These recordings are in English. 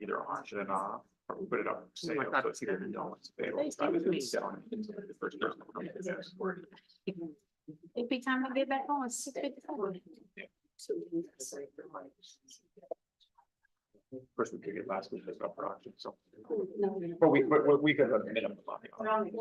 either auction it off or we put it up for sale, so it's either no one's available rather than selling it to the first person. Who comes in. It'd be time to get back on. It's 6:54. Of course, we could get last week as well for auction, so. But we could have a minimum on the auction.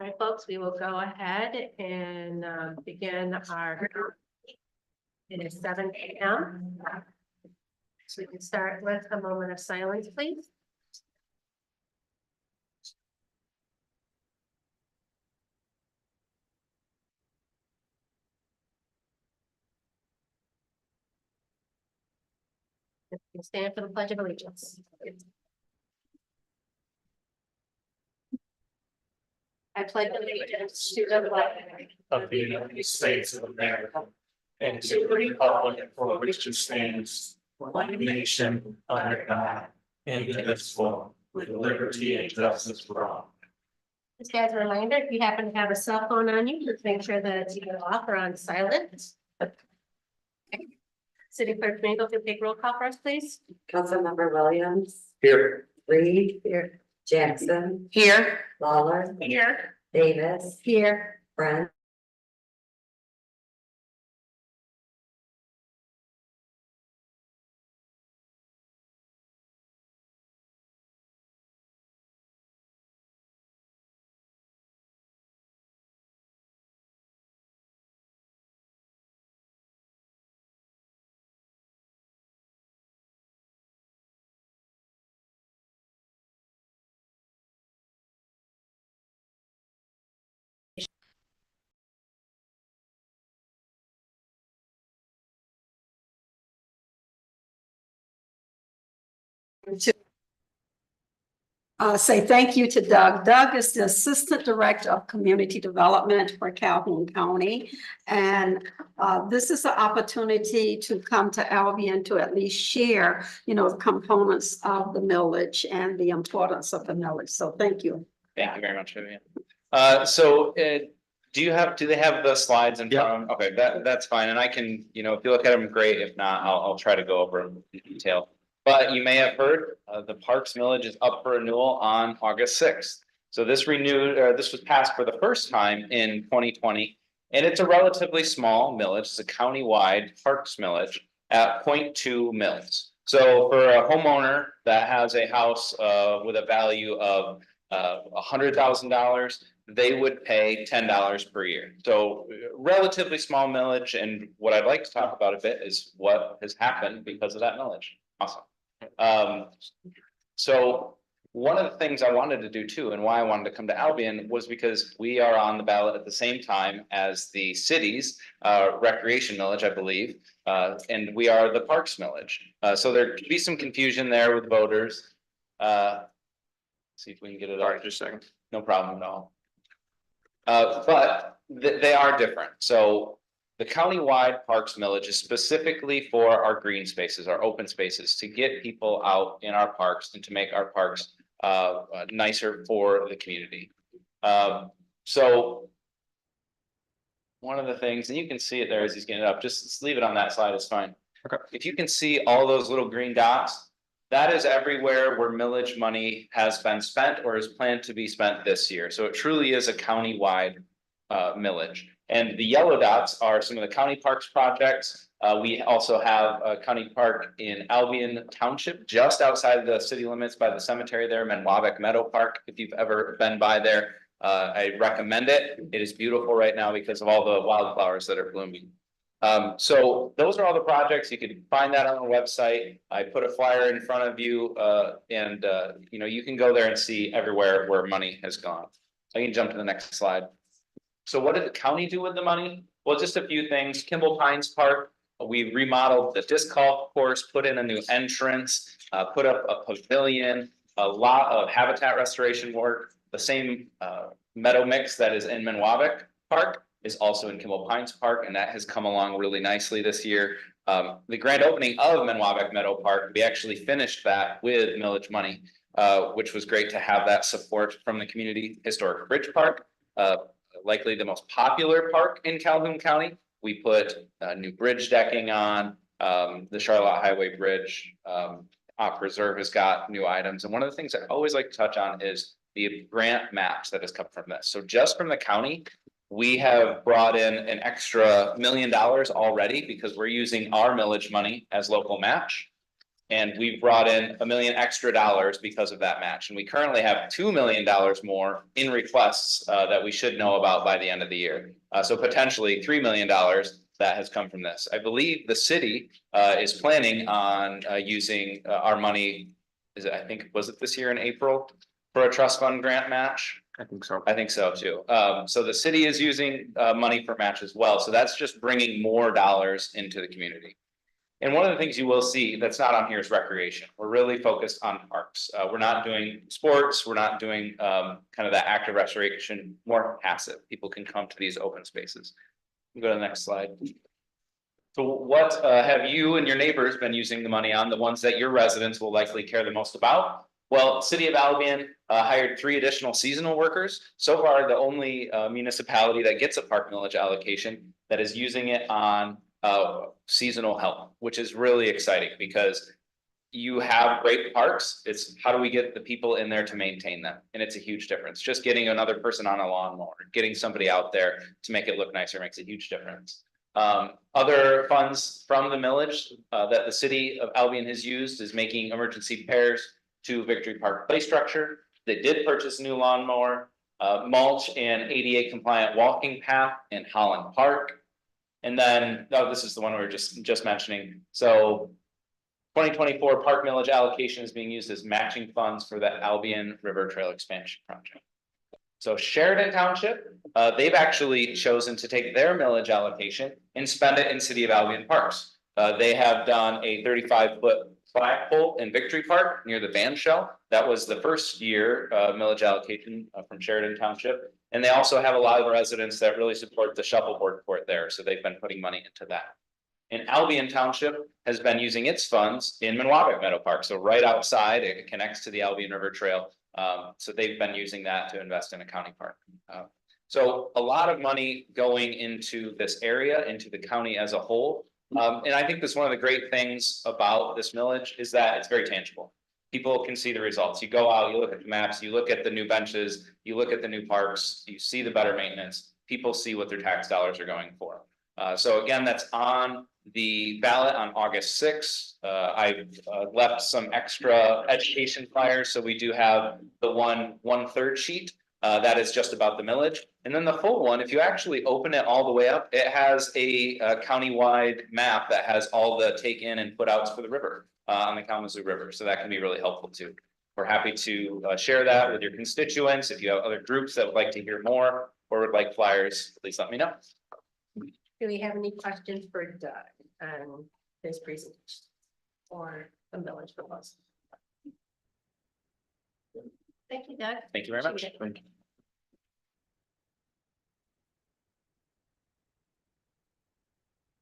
All right, folks, we will go ahead and begin our. It is 7 a.m. So we can start with a moment of silence, please. We stand for the Pledge of Allegiance. I pledge allegiance to the flag of the United States of America and to the republic for which it stands, one nation under God, indivisible, with liberty and justice for all. Just as a reminder, if you happen to have a cell phone on you, just make sure that it's either off or on silent. City Clerk Domingo, can you take roll call for us, please? Councilmember Williams, Here. Reed. Here. Jackson. Here. Lawler. Here. Davis. Here. Brent. to say thank you to Doug. Doug is the Assistant Director of Community Development for Calhoun County. And this is an opportunity to come to Albion to at least share, the components of the millage and the importance of the millage. So thank you. Thank you very much, Vivian. Do they have the slides in front of them? Okay, that's fine, and I can, if you look at them, great. If not, I'll try to go over them in detail. But you may have heard, the Parks Millage is up for renewal on August 6th. So this was passed for the first time in 2020, and it's a relatively small millage. It's a countywide Parks Millage at 0.2 mils. So for a homeowner that has a house with a value of $100,000, they would pay $10 per year. So relatively small millage. And what I'd like to talk about a bit is what has happened because of that millage. Awesome. So one of the things I wanted to do too, and why I wanted to come to Albion, was because we are on the ballot at the same time as the city's recreation millage, I believe, and we are the Parks Millage. So there could be some confusion there with voters. See if we can get it. All right, just a second. No problem at all. But they are different. So the countywide Parks Millage is specifically for our green spaces, our open spaces, to get people out in our parks and to make our parks nicer for the community. So one of the things, and you can see it there as he's getting it up, just leave it on that slide, it's fine. Okay. If you can see all those little green dots, that is everywhere where millage money has been spent or is planned to be spent this year. So it truly is a countywide millage. And the yellow dots are some of the county parks projects. We also have a county park in Albion Township, just outside the city limits by the cemetery there, Menwabic Meadow Park. If you've ever been by there, I recommend it. It is beautiful right now because of all the wildflowers that are blooming. So those are all the projects. You can find that on the website. I put a flyer in front of you, and you can go there and see everywhere where money has gone. I can jump to the next slide. So what did the county do with the money? Well, just a few things. Kimball Pines Park, we remodeled the disc golf course, put in a new entrance, put up a pavilion, a lot of habitat restoration work. The same meadow mix that is in Menwabic Park is also in Kimball Pines Park, and that has come along really nicely this year. The grand opening of Menwabic Meadow Park, we actually finished that with millage money, which was great to have that support from the community. Historic Bridge Park, likely the most popular park in Calhoun County. We put new bridge decking on, the Charlotte Highway Bridge. Op Reserve has got new items. And one of the things I always like to touch on is the grant match that has come from this. So just from the county, we have brought in an extra $1 million already because we're using our millage money as local match. And we've brought in $1 million extra because of that match. And we currently have $2 million more in requests that we should know about by the end of the year. So potentially $3 million that has come from this. I believe the city is planning on using our money. Was it this year in April for a trust fund grant match? I think so. I think so too. So the city is using money for match as well. So that's just bringing more dollars into the community. And one of the things you will see that's not on here is recreation. We're really focused on parks. We're not doing sports. We're not doing kind of that active restoration, more passive. People can come to these open spaces. Go to the next slide. So what have you and your neighbors been using the money on, the ones that your residents will likely care the most about? Well, City of Albion hired 3 additional seasonal workers. So far, the only municipality that gets a park millage allocation that is using it on seasonal help, which is really exciting because you have great parks. It's how do we get the people in there to maintain them? And it's a huge difference. Just getting another person on a lawnmower, getting somebody out there to make it look nicer makes a huge difference. Other funds from the millage that the city of Albion has used is making emergency repairs to Victory Park play structure. They did purchase a new lawnmower, mulch and ADA compliant walking path in Holland Park. And then, this is the one we were just mentioning. So 2024 park millage allocation is being used as matching funds for the Albion River Trail expansion project. So Sheridan Township, they've actually chosen to take their millage allocation and spend it in City of Albion parks. They have done a 35-foot flagpole in Victory Park near the band shell. That was the first year millage allocation from Sheridan Township. And they also have a lot of residents that really support the shuffleboard court there, so they've been putting money into that. And Albion Township has been using its funds in Minwabic Meadow Park, so right outside, it connects to the Albion River Trail. So they've been using that to invest in a county park. So a lot of money going into this area, into the county as a whole. And I think that's one of the great things about this millage is that it's very tangible. People can see the results. You go out, you look at the maps, you look at the new benches, you look at the new parks, you see the better maintenance. People see what their tax dollars are going for. So again, that's on the ballot on August 6th. I've left some extra education flyers. So we do have the 1/3 sheet. That is just about the millage. And then the full one, if you actually open it all the way up, it has a countywide map that has all the take in and put outs for the river on the Kalamazoo River. So that can be really helpful too. We're happy to share that with your constituents. If you have other groups that would like to hear more or would like flyers, please let me know. Do we have any questions for Doug on this presentation or the village proposal? Thank you, Doug. Thank you very much. Appreciate it.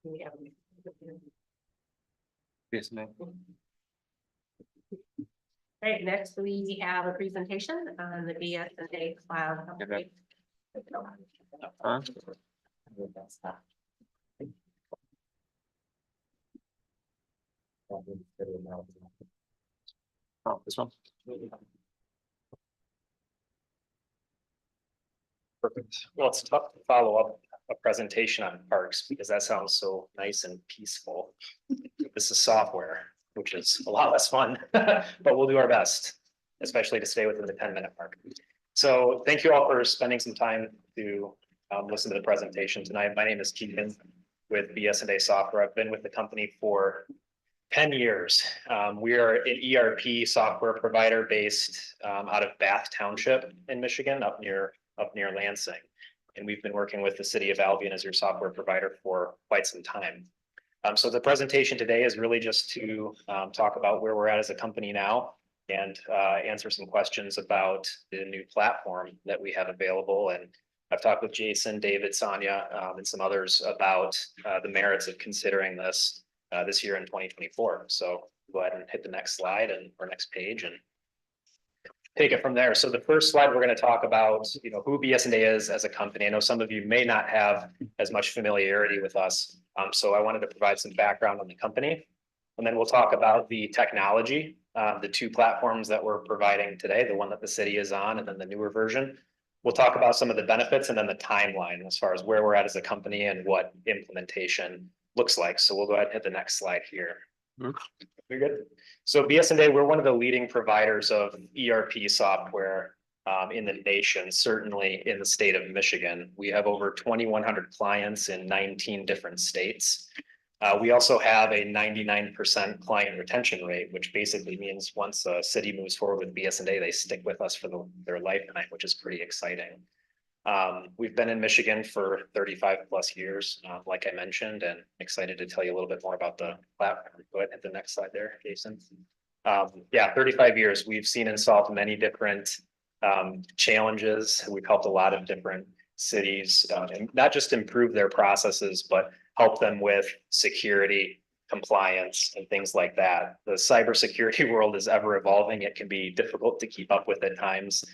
Do we have any- Yes, ma'am. All right, next we have a presentation on the BS&A cloud. Okay. Oh, this one. Perfect. Well, it's tough to follow up a presentation on parks because that sounds so nice and peaceful. This is software, which is a lot less fun, but we'll do our best, especially to stay within the 10-minute mark. So thank you all for spending some time to listen to the presentation tonight. My name is Keegan with BS&A Software. I've been with the company for 10 years. We are an ERP software provider based out of Bath Township in Michigan, up near Lansing. And we've been working with the city of Albion as your software provider for quite some time. So the presentation today is really just to talk about where we're at as a company now and answer some questions about the new platform that we have available. And I've talked with Jason, David, Sonia, and some others about the merits of considering this this year in 2024. So go ahead and hit the next slide or next page and take it from there. So the first slide, we're going to talk about, who BS&A is as a company. I know some of you may not have as much familiarity with us. So I wanted to provide some background on the company. And then we'll talk about the technology, the two platforms that we're providing today, the one that the city is on, and then the newer version. We'll talk about some of the benefits and then the timeline as far as where we're at as a company and what implementation looks like. So we'll go ahead and hit the next slide here. We're good. So BS&A, we're one of the leading providers of ERP software in the nation, certainly in the state of Michigan. We have over 2,100 clients in 19 different states. We also have a 99% client retention rate, which basically means once a city moves forward with BS&A, they stick with us for their lifetime, which is pretty exciting. We've been in Michigan for 35 plus years, like I mentioned, and excited to tell you a little bit more about the platform. Go ahead and hit the next slide there, Jason. Yeah, 35 years. We've seen and solved many different challenges. We've helped a lot of different cities, and not just improve their processes, but help them with security, compliance, and things like that. The cybersecurity world is ever evolving. It can be difficult to keep up with at times.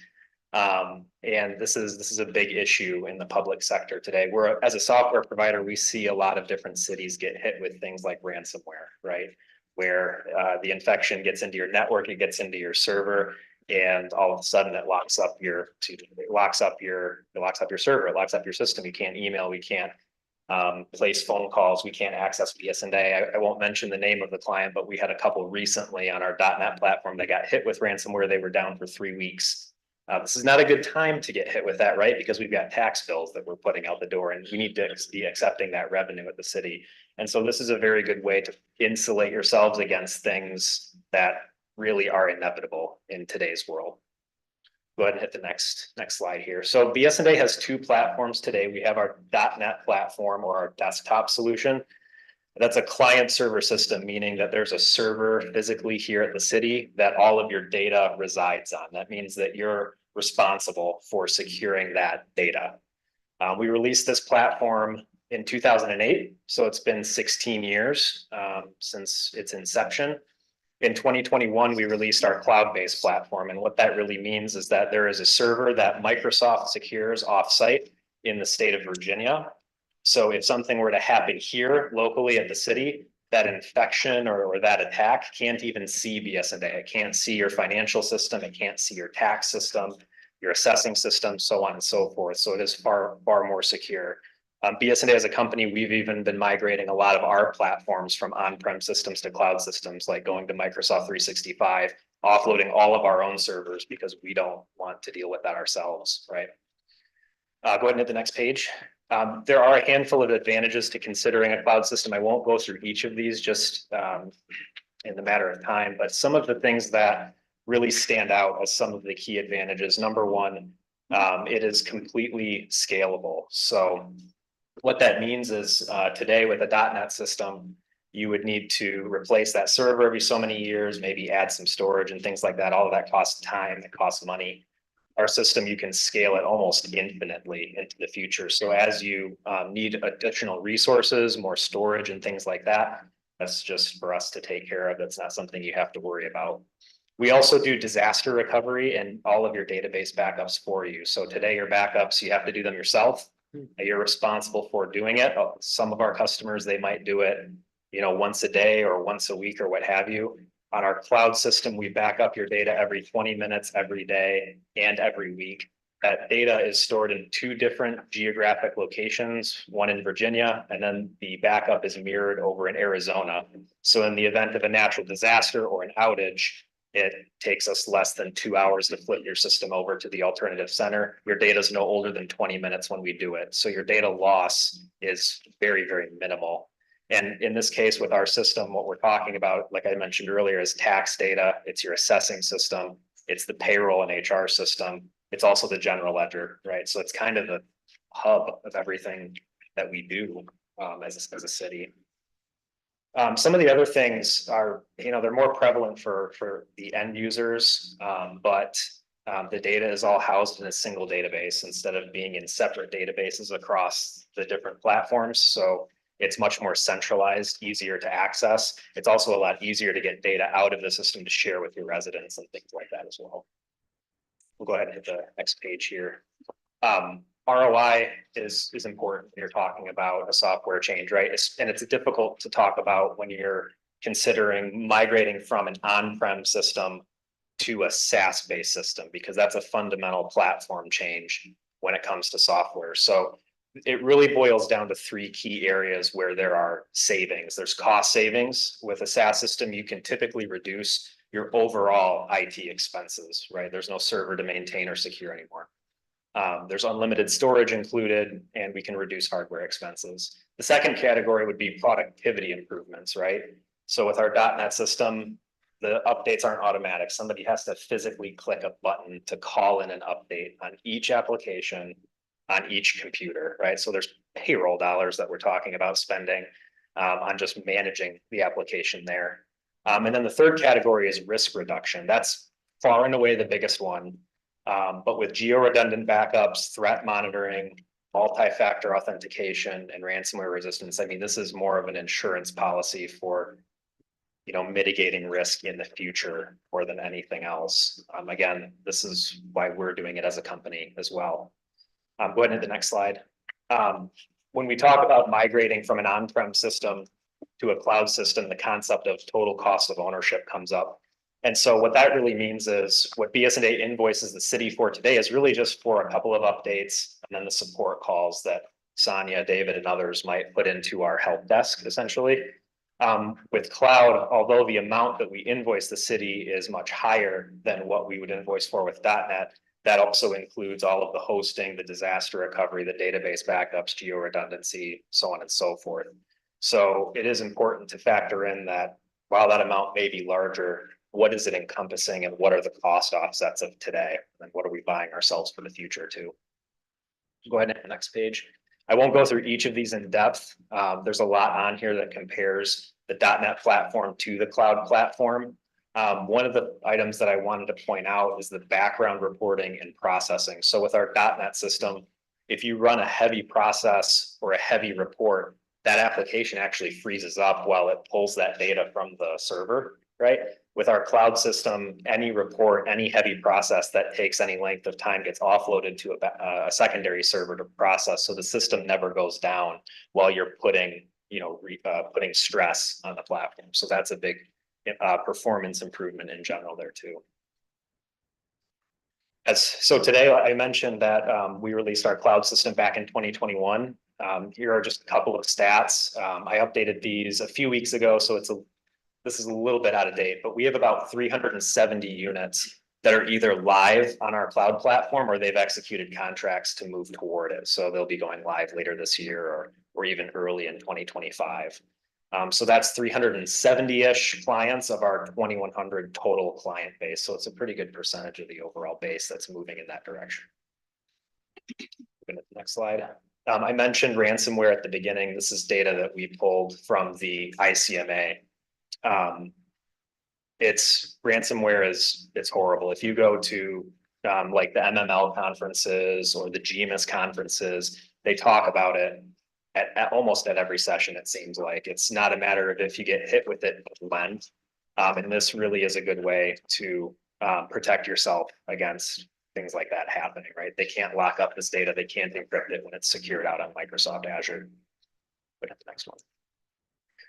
And this is a big issue in the public sector today. As a software provider, we see a lot of different cities get hit with things like ransomware, right? Where the infection gets into your network, it gets into your server, and all of a sudden it locks up your server, it locks up your system. You can't email, we can't place phone calls, we can't access BS&A. I won't mention the name of the client, but we had a couple recently on our .NET platform that got hit with ransomware. They were down for 3 weeks. This is not a good time to get hit with that, right? Because we've got tax bills that we're putting out the door and we need to be accepting that revenue at the city. And so this is a very good way to insulate yourselves against things that really are inevitable in today's world. Go ahead and hit the next slide here. So BS&A has two platforms today. We have our .NET platform or our desktop solution. That's a client server system, meaning that there's a server physically here at the city that all of your data resides on. That means that you're responsible for securing that data. We released this platform in 2008, so it's been 16 years since its inception. In 2021, we released our cloud-based platform, and what that really means is that there is a server that Microsoft secures offsite in the state of Virginia. So if something were to happen here locally at the city, that infection or that attack can't even see BS&A. It can't see your financial system. It can't see your tax system, your assessing system, so on and so forth. So it is far, far more secure. BS&A as a company, we've even been migrating a lot of our platforms from on-prem systems to cloud systems, like going to Microsoft 365, offloading all of our own servers because we don't want to deal with that ourselves, right? Go ahead and hit the next page. There are a handful of advantages to considering a cloud system. I won't go through each of these just in the matter of time, but some of the things that really stand out as some of the key advantages. Number one, it is completely scalable. So what that means is today with a .NET system, you would need to replace that server every so many years, maybe add some storage and things like that. All of that costs time, it costs money. Our system, you can scale it almost infinitely into the future. So as you need additional resources, more storage and things like that, that's just for us to take care of. That's not something you have to worry about. We also do disaster recovery and all of your database backups for you. So today your backups, you have to do them yourself. You're responsible for doing it. Some of our customers, they might do it, once a day or once a week or what have you. On our cloud system, we back up your data every 20 minutes, every day, and every week. That data is stored in 2 different geographic locations, one in Virginia, and then the backup is mirrored over in Arizona. So in the event of a natural disaster or an outage, it takes us less than 2 hours to flip your system over to the alternative center. Your data is no older than 20 minutes when we do it. So your data loss is very, very minimal. And in this case, with our system, what we're talking about, like I mentioned earlier, is tax data. It's your assessing system. It's the payroll and HR system. It's also the general ledger, right? So it's kind of the hub of everything that we do as a city. Some of the other things are, they're more prevalent for the end users, but the data is all housed in a single database instead of being in separate databases across the different platforms. So it's much more centralized, easier to access. It's also a lot easier to get data out of the system to share with your residents and things like that as well. We'll go ahead and hit the next page here. ROI is important when you're talking about a software change, right? And it's difficult to talk about when you're considering migrating from an on-prem system to a SaaS-based system, because that's a fundamental platform change when it comes to software. So it really boils down to 3 key areas where there are savings. There's cost savings. With a SaaS system, you can typically reduce your overall IT expenses, right? There's no server to maintain or secure anymore. There's unlimited storage included, and we can reduce hardware expenses. The second category would be productivity improvements, right? So with our .NET system, the updates aren't automatic. Somebody has to physically click a button to call in an update on each application, on each computer, right? So there's payroll dollars that we're talking about spending on just managing the application there. And then the third category is risk reduction. That's far and away the biggest one. But with geo-redundant backups, threat monitoring, multi-factor authentication, and ransomware resistance, I mean, this is more of an insurance policy for, mitigating risk in the future more than anything else. Again, this is why we're doing it as a company as well. Go ahead to the next slide. When we talk about migrating from an on-prem system to a cloud system, the concept of total cost of ownership comes up. And so what that really means is what BS&A invoices the city for today is really just for a couple of updates and then the support calls that Sonia, David, and others might put into our help desk, essentially. With cloud, although the amount that we invoice the city is much higher than what we would invoice for with .NET, that also includes all of the hosting, the disaster recovery, the database backups, geo-redundancy, so on and so forth. So it is important to factor in that while that amount may be larger, what is it encompassing and what are the cost offsets of today? And what are we buying ourselves for the future too? Go ahead and hit the next page. I won't go through each of these in depth. There's a lot on here that compares the .NET platform to the cloud platform. One of the items that I wanted to point out is the background reporting and processing. So with our .NET system, if you run a heavy process or a heavy report, that application actually freezes up while it pulls that data from the server, right? With our cloud system, any report, any heavy process that takes any length of time gets offloaded to a secondary server to process. So the system never goes down while you're putting, putting stress on the platform. So that's a big performance improvement in general there too. So today I mentioned that we released our cloud system back in 2021. Here are just a couple of stats. I updated these a few weeks ago, so this is a little bit out of date, but we have about 370 units that are either live on our cloud platform or they've executed contracts to move toward it. So they'll be going live later this year or even early in 2025. So that's 370-ish clients of our 2,100 total client base. So it's a pretty good percentage of the overall base that's moving in that direction. Next slide. I mentioned ransomware at the beginning. This is data that we pulled from the ICMA. Ransomware it's horrible. If you go to like the MML conferences or the GMIS conferences, they talk about it at almost at every session. It seems like it's not a matter of if you get hit with it, but when. And this really is a good way to protect yourself against things like that happening, right? They can't lock up this data. They can't encrypt it when it's secured out on Microsoft Azure. Put up the next one.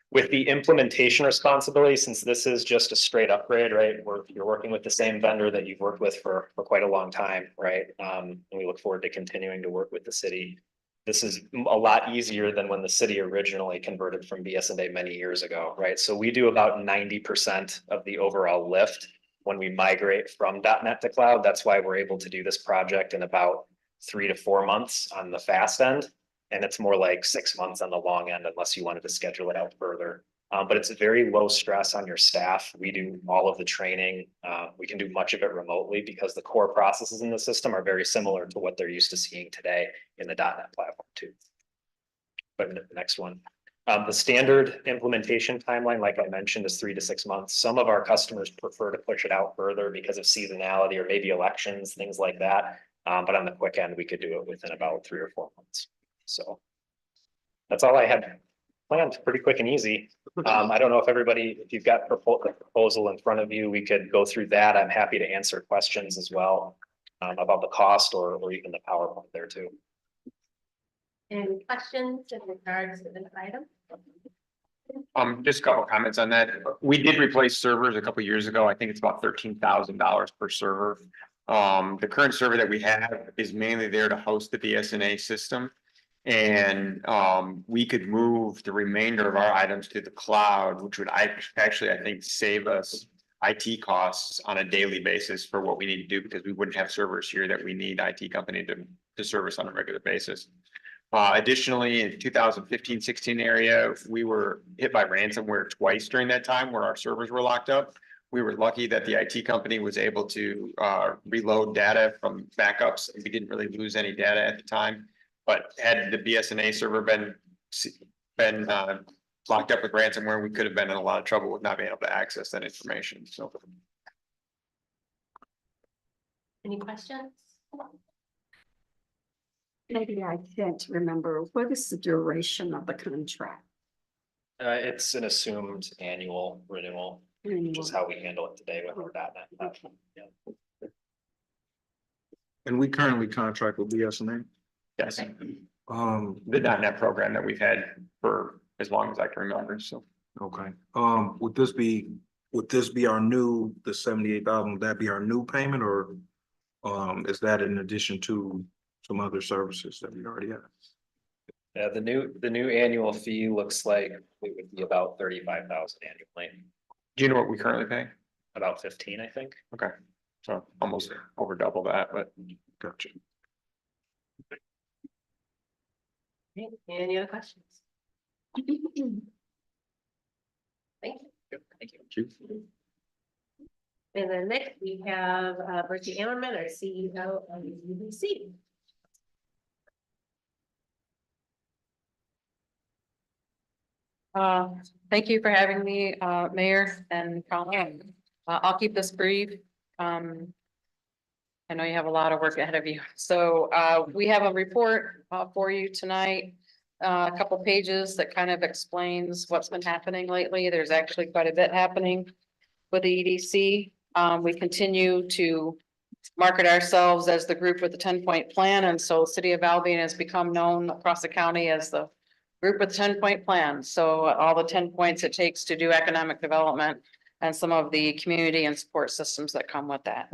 With the implementation responsibility, since this is just a straight upgrade, right? You're working with the same vendor that you've worked with for quite a long time, right? And we look forward to continuing to work with the city. This is a lot easier than when the city originally converted from BSNA many years ago, right? So we do about 90% of the overall lift when we migrate from .NET to cloud. That's why we're able to do this project in about 3 to 4 months on the fast end. And it's more like 6 months on the long end, unless you wanted to schedule it out further. But it's a very low stress on your staff. We do all of the training. We can do much of it remotely because the core processes in the system are very similar to what they're used to seeing today in the .NET platform too. But the next one. The standard implementation timeline, like I mentioned, is 3 to 6 months. Some of our customers prefer to push it out further because of seasonality or maybe elections, things like that. But on the quick end, we could do it within about 3 or 4 months. So that's all I had planned, pretty quick and easy. I don't know if you've got the proposal in front of you, we could go through that. I'm happy to answer questions as well about the cost or even the PowerPoint there too. Any questions in regards to this item? Just a couple comments on that. We did replace servers a couple years ago. I think it's about $13,000 per server. The current server that we have is mainly there to host the BSNA system. And we could move the remainder of our items to the cloud, which would actually, I think, save us IT costs on a daily basis for what we need to do, because we wouldn't have servers here that we need IT company to service on a regular basis. Additionally, in 2015-16 area, we were hit by ransomware twice during that time where our servers were locked up. We were lucky that the IT company was able to reload data from backups. We didn't really lose any data at the time. But had the BSNA server been locked up with ransomware, we could have been in a lot of trouble with not being able to access that information. So, Any questions? Maybe I can't remember. What is the duration of the contract? It's an assumed annual renewal, which is how we handle it today with our .NET platform. Yeah. And we currently contract with BSNA. yes, the .NET program that we've had for as long as I can remember. So, Okay, would this be our new, the 78,000, would that be our new payment, or is that in addition to some other services that we already have? Yeah, the new annual fee looks like it would be about 35,000 annually, do you know what we currently pay? about 15, I think. Okay, so almost over double that, but Gotcha. Okay, any other questions? Thank you. Thank you. And then next we have Bertie Ammerman, our CEO of UBC. Thank you for having me, Mayor and Colin. I'll keep this brief. I know you have a lot of work ahead of you. So, we have a report, for you tonight. A couple pages that kind of explains what's been happening lately. There's actually quite a bit happening with the EDC. We continue to market ourselves as the group with the 10-point plan, and so City of Albion has become known across the county as the group with the 10-point plan. So all the 10 points it takes to do economic development and some of the community and support systems that come with that.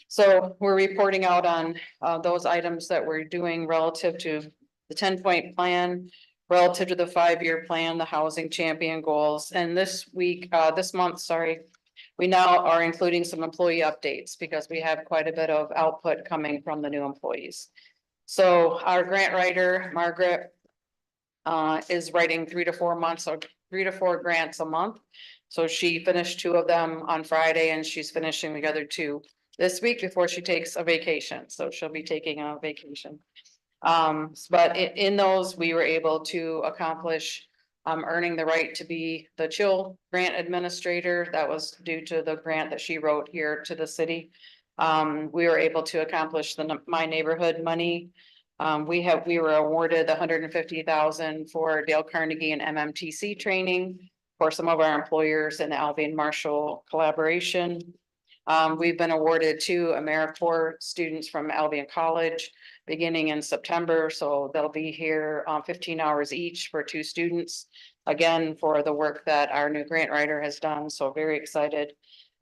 So we're reporting out on those items that we're doing relative to the 10-point plan, relative to the 5-year plan, the housing champion goals. And this month, sorry, we now are including some employee updates because we have quite a bit of output coming from the new employees. So our grant writer, Margaret, is writing 3 to 4 months or 3 to 4 grants a month. So she finished 2 of them on Friday and she's finishing the other 2 this week before she takes a vacation. So she'll be taking a vacation. But in those, we were able to accomplish earning the right to be the Chill Grant Administrator. That was due to the grant that she wrote here to the city. We were able to accomplish the My Neighborhood money. We were awarded $150,000 for Dale Carnegie and MMTC training for some of our employers in the Albion Marshall collaboration. We've been awarded 2 AmeriCorps students from Albion College beginning in September. So they'll be here 15 hours each for 2 students, again, for the work that our new grant writer has done. So very excited.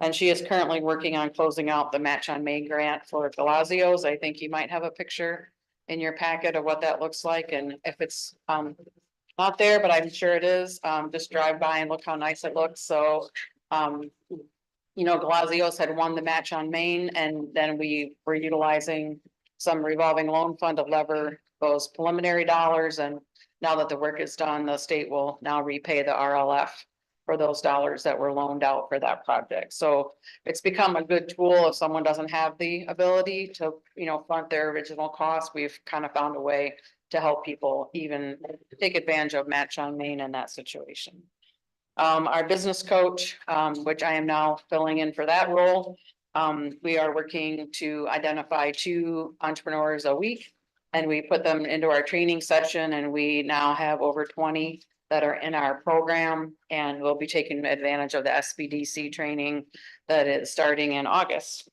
And she is currently working on closing out the Match on Main grant for Galazio's. I think you might have a picture in your packet of what that looks like. And if it's not there, but I'm sure it is, just drive by and look how nice it looks. So, you know, Galazio's had won the Match on Main, and then we were utilizing some revolving loan fund to lever those preliminary dollars. And now that the work is done, the state will now repay the RLF for those dollars that were loaned out for that project. So it's become a good tool if someone doesn't have the ability to, you know, fund their original cost. We've kind of found a way to help people even take advantage of Match on Main in that situation. Our business coach, which I am now filling in for that role. We are working to identify 2 entrepreneurs a week, and we put them into our training session, and we now have over 20 that are in our program, and we'll be taking advantage of the SBDC training that is starting in August.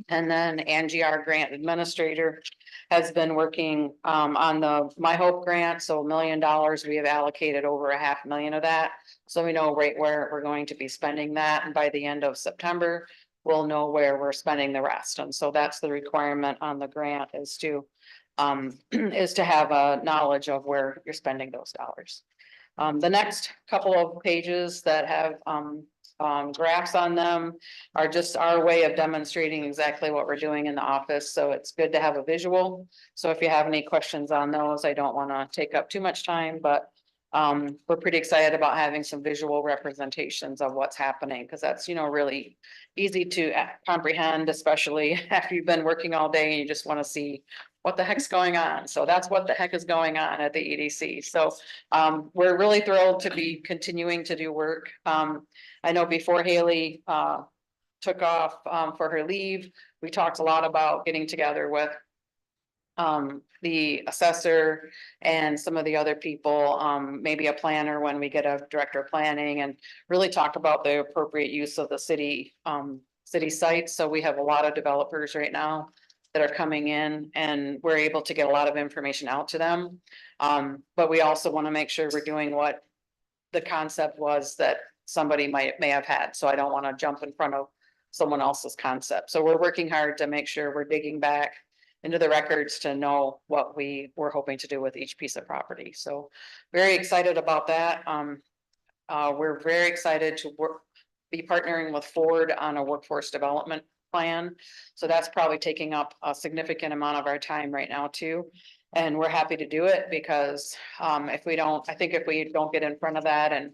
And then Angie, our grant administrator, has been working on the My Hope grant. So $1 million, we have allocated over $500,000 of that. So we know right where we're going to be spending that. And by the end of September, we'll know where we're spending the rest. And so that's the requirement on the grant, is to have a knowledge of where you're spending those dollars. The next couple of pages that have graphs on them are just our way of demonstrating exactly what we're doing in the office. So it's good to have a visual. So if you have any questions on those, I don't want to take up too much time, but we're pretty excited about having some visual representations of what's happening, because that's, you know, really easy to comprehend, especially after you've been working all day and you just want to see what the heck's going on. So that's what the heck is going on at the EDC. So we're really thrilled to be continuing to do work. I know before Haley took off for her leave, we talked a lot about getting together with the assessor and some of the other people, maybe a planner when we get a director of planning, and really talk about the appropriate use of the city sites. So we have a lot of developers right now that are coming in, and we're able to get a lot of information out to them. But we also want to make sure we're doing what the concept was that somebody may have had. So I don't want to jump in front of someone else's concept. So we're working hard to make sure we're digging back into the records to know what we were hoping to do with each piece of property. So very excited about that. We're very excited to be partnering with Ford on a workforce development plan. So that's probably taking up a significant amount of our time right now too. And we're happy to do it because if we don't get in front of that and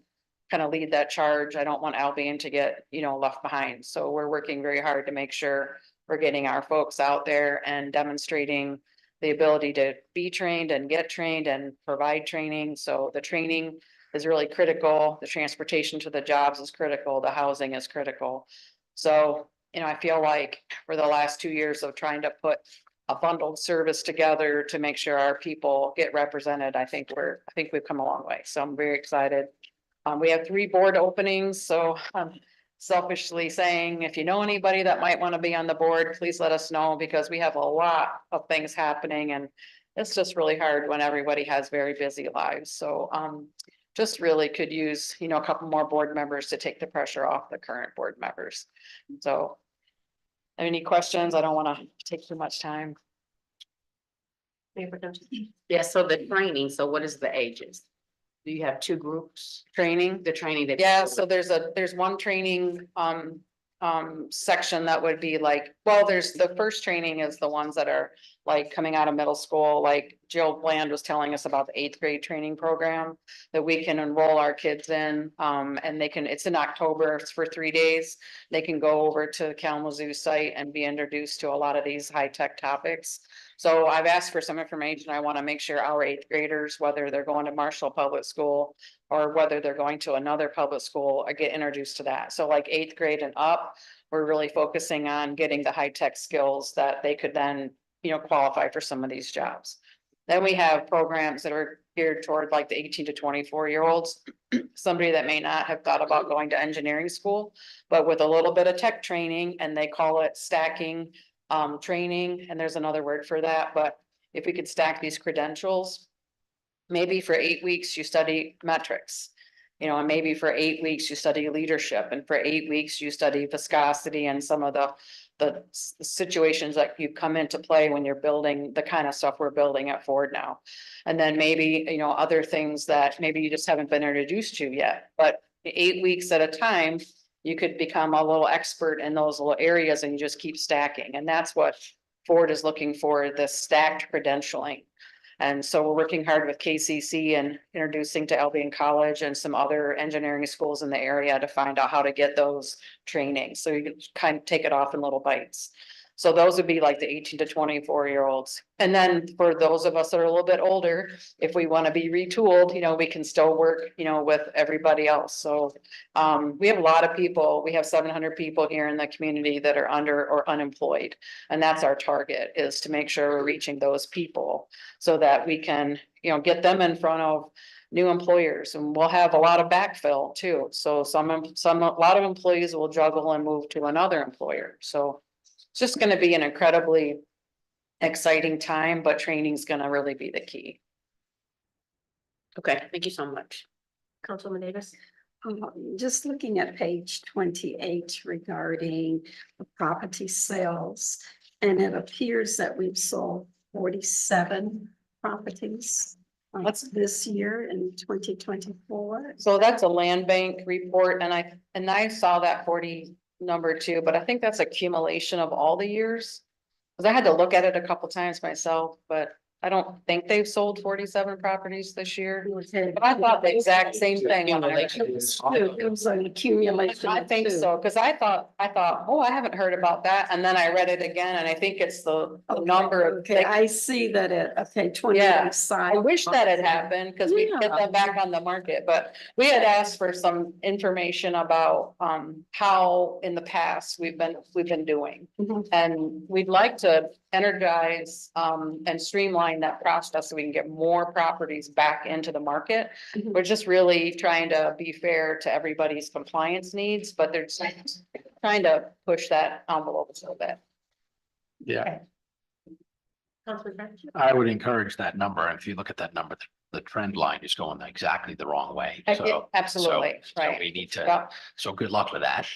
kind of lead that charge, I don't want Albion to get, you know, left behind. So we're working very hard to make sure we're getting our folks out there and demonstrating the ability to be trained and get trained and provide training. So the training is really critical. The transportation to the jobs is critical. The housing is critical. So, you know, I feel like for the last 2 years of trying to put a bundled service together to make sure our people get represented, I think we've come a long way. So I'm very excited. We have 3 board openings, so I'm selfishly saying, if you know anybody that might want to be on the board, please let us know, because we have a lot of things happening and it's just really hard when everybody has very busy lives. So, just really could use, you know, a couple more board members to take the pressure off the current board members. So, any questions? I don't want to take too much time. Yeah, so the training, so what is the ages? Do you have 2 groups? Training. The training that. Yeah, so there's one training, section that would be like, well, there's the first training is the ones that are like coming out of middle school, like Jill Bland was telling us about the 8th grade training program that we can enroll our kids in. And it's in October, it's for 3 days. They can go over to the Kalamazoo site and be introduced to a lot of these high-tech topics. So I've asked for some information. I want to make sure our 8th graders, whether they're going to Marshall Public School or whether they're going to another public school, I get introduced to that. So like 8th grade and up, we're really focusing on getting the high-tech skills that they could then, you know, qualify for some of these jobs. Then we have programs that are geared toward like the 18 to 24-year-olds, somebody that may not have thought about going to engineering school, but with a little bit of tech training, and they call it stacking training, and there's another word for that, but if we could stack these credentials, maybe for 8 weeks you study metrics, you know, and maybe for 8 weeks you study leadership, and for 8 weeks you study viscosity and some of the situations that you come into play when you're building the kind of stuff we're building at Ford now. And then maybe, you know, other things that maybe you just haven't been introduced to yet, but 8 weeks at a time, you could become a little expert in those little areas and you just keep stacking. And that's what Ford is looking for, the stacked credentialing. And so we're working hard with KCC and introducing to Albion College and some other engineering schools in the area to find out how to get those trainings. So you can kind of take it off in little bites. So those would be like the 18 to 24-year-olds. And then for those of us that are a little bit older, if we want to be retooled, you know, we can still work, you know, with everybody else. So we have a lot of people. We have 700 people here in the community that are under or unemployed. And that's our target, is to make sure we're reaching those people so that we can, you know, get them in front of new employers. And we'll have a lot of backfill too. So a lot of employees will juggle and move to another employer. So it's just going to be an incredibly exciting time, but training is going to really be the key. Okay, thank you so much. Councilwoman Davis. Just looking at page 28 regarding the property sales, and it appears that we've sold 47 properties this year in 2024. So that's a land bank report, and I saw that 40 number too, but I think that's accumulation of all the years. Cause I had to look at it a couple times myself, but I don't think they've sold 47 properties this year. But I thought the exact same thing. when I read it. It was an accumulation. I think so, cause I thought, oh, I haven't heard about that. And then I read it again and I think it's the number of. Okay, I see that okay, 20 Yeah, side. I wish that had happened, cause we could get Yeah. them back on the market, but we had asked for some information about how in the past we've been doing. Mhm. And we'd like to energize and streamline that process so we can get more properties back into the market. Mhm. We're just really trying to be fair to everybody's compliance needs, but they're just trying to push that envelope a little bit. Yeah, Councilman French. I would encourage that number. And if you look at that number, the trend line is going exactly the wrong way. So Absolutely, so right. we need to, Yeah. so good luck with that.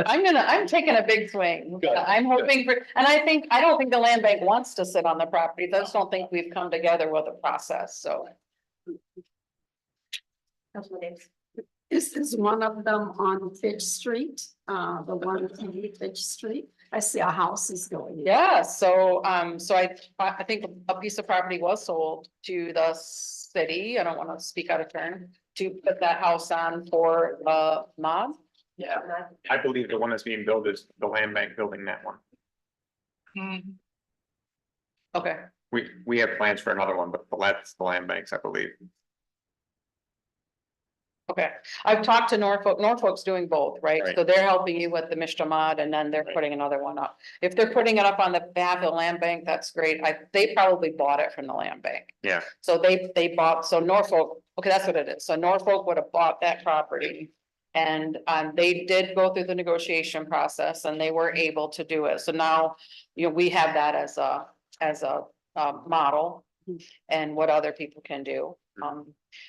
I'm taking a big swing. Good, I'm hoping for, and I don't think the land bank wants to sit on the property. I just don't think we've come together with a process, so. Councilman Davis. Is one of them on Fitch Street, the one on Fitch Street? I see a house is going in. Yeah, so I think a piece of property was sold to the city. I don't want to speak out of turn, to put that house on for the mob. Yeah, I believe the one that's being built is the land bank building that one. Okay, We have plans for another one, but that's the land banks, I believe. Okay, I've talked to Norfolk, Norfolk's doing both, right? Right. So they're helping you with the Mishtamad and then they're Right. putting another one up. If they're putting it up on the behalf of the land bank, that's great. They probably bought it from the land bank. Yeah, So they bought, so Norfolk, okay, that's what it is. So Norfolk would have bought that property. And they did go through the negotiation process and they were able to do it. So now, we have that as a model. And what other people can do.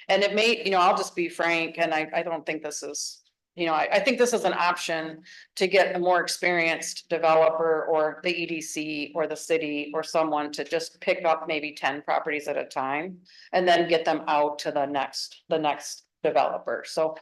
And it may, I'll just be frank, and I don't think this is, I think this is an option to get a more experienced developer or the EDC or the city or someone to just pick up maybe 10 properties at a time and then get them out to the next developer. So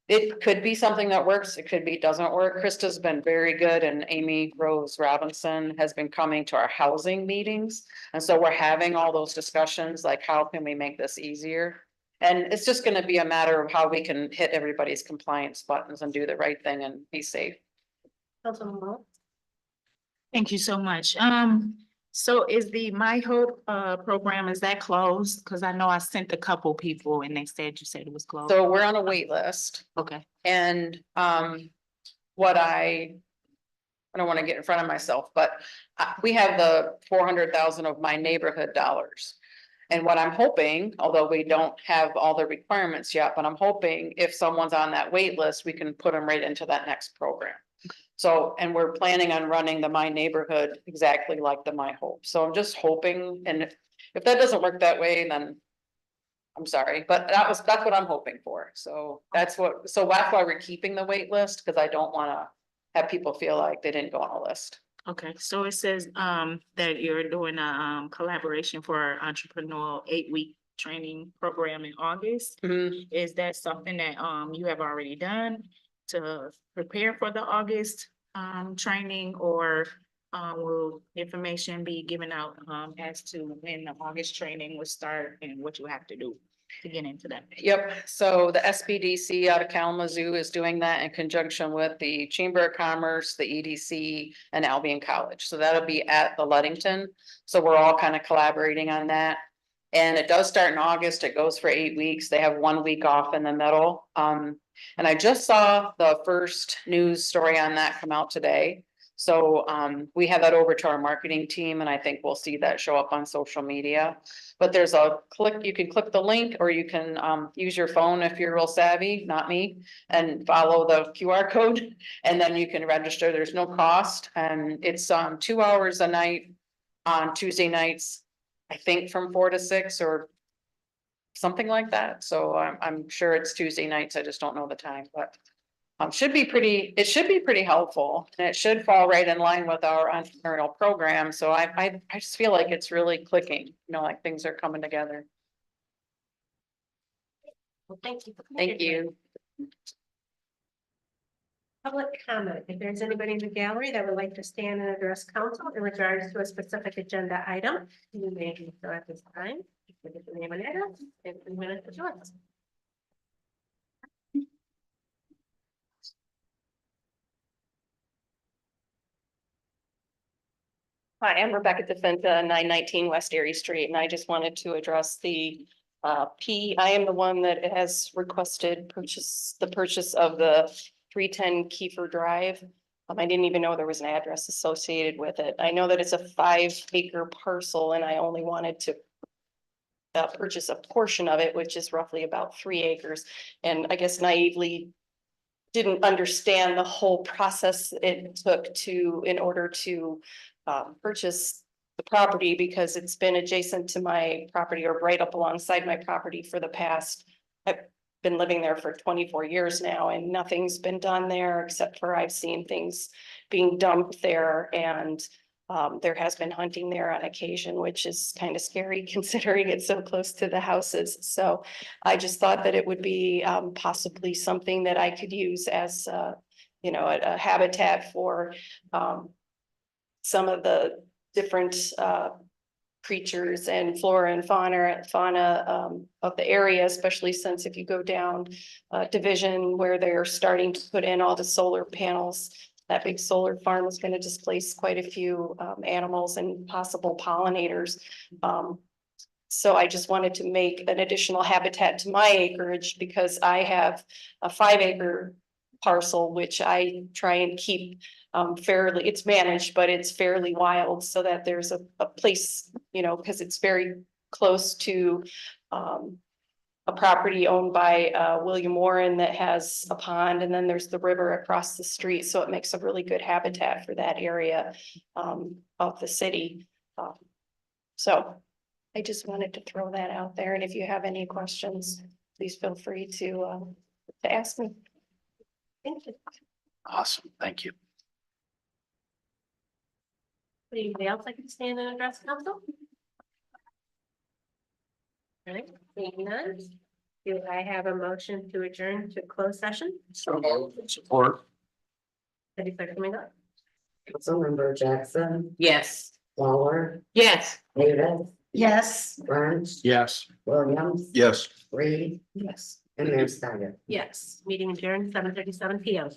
it could be something that works, it could be, doesn't work. Krista's been very good and Amy Rose Robinson has been coming to our housing meetings. And so we're having all those discussions, like how can we make this easier? And it's just gonna be a matter of how we can hit everybody's compliance buttons and do the right thing and be safe. Councilman Wall? Thank you so much. So is the My Hope program, is that closed? Cause I know I sent a couple people and they said you said it was closed. So we're on a wait list. Okay. And what I don't want to get in front of myself, but we have the 400,000 of my neighborhood dollars. And what I'm hoping, although we don't have all the requirements yet, but I'm hoping if someone's on that wait list, we can put them right into that next program. So, and we're planning on running the My Neighborhood exactly like the My Hope. So I'm just hoping, and if that doesn't work that way, then I'm sorry, but that's what I'm hoping for. So that's why we're keeping the wait list, because I don't want to have people feel like they didn't go on a list. Okay, so it says that you're doing a collaboration for our entrepreneurial 8-week training program in August. Is that something that you have already done to prepare for the August training, or will information be given out as to when the August training will start and what you have to do to get into that? Yep, so the SBDC out of Kalamazoo is doing that in conjunction with the Chamber of Commerce, the EDC, and Albion College. So that'll be at the Ludington. So we're all kind of collaborating on that. And it does start in August. It goes for 8 weeks. They have 1 week off in the middle. And I just saw the first news story on that come out today. So we have that over to our marketing team, and I think we'll see that show up on social media. But there's a click, you can click the link, or you can use your phone if you're real savvy, not me, and follow the QR code, and then you can register. There's no cost, and it's 2 hours a night on Tuesday nights, I think from 4 to 6 or something like that. So I'm sure it's Tuesday nights. I just don't know the time, but it should be pretty helpful, and it should fall right in line with our entrepreneurial program. So I just feel like it's really clicking, like things are coming together. Well, thank you. Thank you. Public comment. If there's anybody in the gallery that would like to stand and address council in regards to a specific agenda item, you may do so at this time. Give it the name and address, and 3 minutes is yours. Hi, I'm Rebecca DeFenta, 919 West Erie Street, and I just wanted to address the I am the one that has requested the purchase of the 310 Kiefer Drive. I didn't even know there was an address associated with it. I know that it's a 5-acre parcel, and I only wanted to purchase a portion of it, which is roughly about 3 acres. And I guess naively didn't understand the whole process it took in order to purchase the property, because it's been adjacent to my property, or right up alongside my property for the past, I've been living there for 24 years now, and nothing's been done there except for I've seen things being dumped there, and there has been hunting there on occasion, which is kind of scary considering it's so close to the houses. So I just thought that it would be possibly something that I could use as a habitat for some of the different creatures and flora and fauna of the area, especially since if you go down Division, where they're starting to put in all the solar panels, that big solar farm is going to displace quite a few animals and possible pollinators. So I just wanted to make an additional habitat to my acreage because I have a 5 acre parcel, which I try and keep fairly, it's managed, but it's fairly wild so that there's a place, you know, because it's very close to a property owned by William Warren that has a pond, and then there's the river across the street, so it makes a really good habitat for that area of the city. So I just wanted to throw that out there, and if you have any questions, please feel free to ask me. Thank you. Awesome, thank you. Would anybody else like to stand and address council? All right, seeing none. Do I have a motion to adjourn to closed session? Support. City Clerk Domingo? Councilmember Jackson, Yes. Lawler, Yes. Davis, Yes. French, Yes. Williams, Yes. Reed, Yes. and Mayor Snyder. Yes, meeting adjourned 7:37 PM.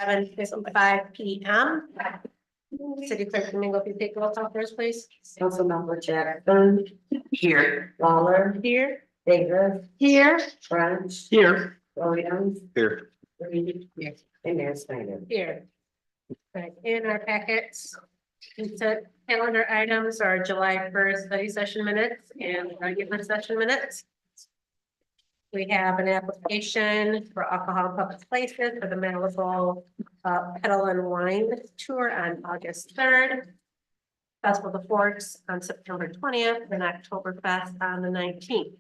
7:55 p.m. City Clerk Domingo, if you take roll call first, please. Councilmember Jackson. Here. Lawler. Here. Davis. Here. French. Here. Williams. Here. Reed. And Mayor Snyder. Here. Right, in our packets, consent calendar items are July 1st study session minutes and regular session minutes. We have an application for alcohol in public places for the Malibu Pedal and Wine Tour on August 3rd. Festival of the Forks on September 20th and Oktoberfest on the 19th.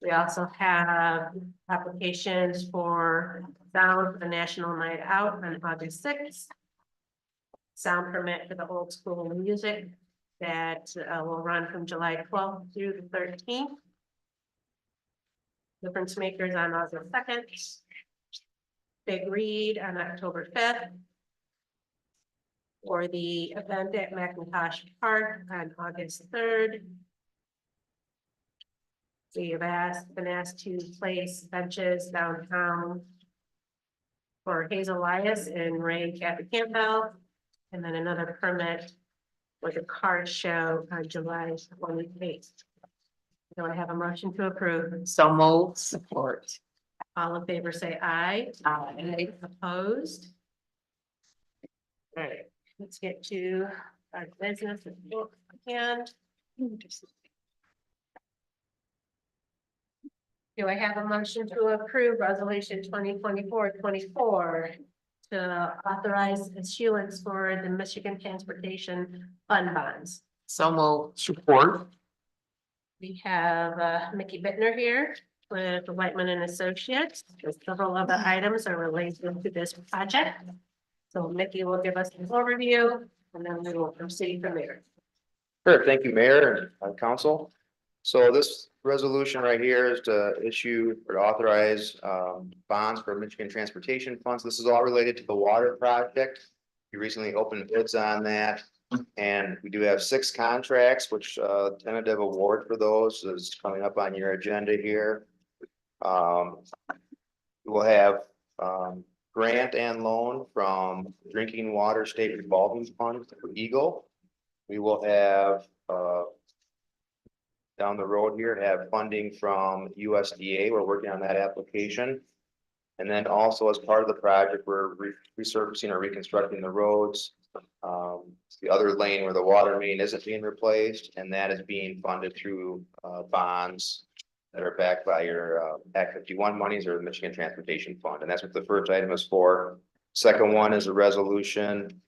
We also have applications for sound for the National Night Out on August 6th. Sound permit for the old school music that will run from July 12th through the 13th. Difference makers on August 2nd. Big Read on October 5th. For the event at McIntosh Park on August 3rd. We have been asked to place benches downtown for Hazel Elias and Ray Kathy Campbell. And then another permit for the car show on July 28th. Do I have a motion to approve? So move, support. All in favor, say aye. Aye. Opposed? All right, let's get to our business and do I have a motion to approve resolution 2024-24 to authorize issuance for the Michigan Transportation Fund bonds? So move. Support. We have Mickey Bittner here with Whiteman and Associates. Several of the items are related to this project. So Mickey will give us an overview and then we will proceed from there. Sure, thank you, Mayor and Council. So this resolution right here is to issue or to authorize bonds for Michigan Transportation Funds. This is all related to the water project. We recently opened bids on that. And we do have 6 contracts, which tentative award for those is coming up on your agenda here. We'll have grant and loan from Drinking Water State Revolving Fund for Eagle. We will have down the road here have funding from USDA. We're working on that application. And then also as part of the project, we're resurfacing or reconstructing the roads. The other lane where the water main isn't being replaced, and that is being funded through bonds that are backed by your Act 51 monies or the Michigan Transportation Fund. And that's what the first item is for. Second one is a resolution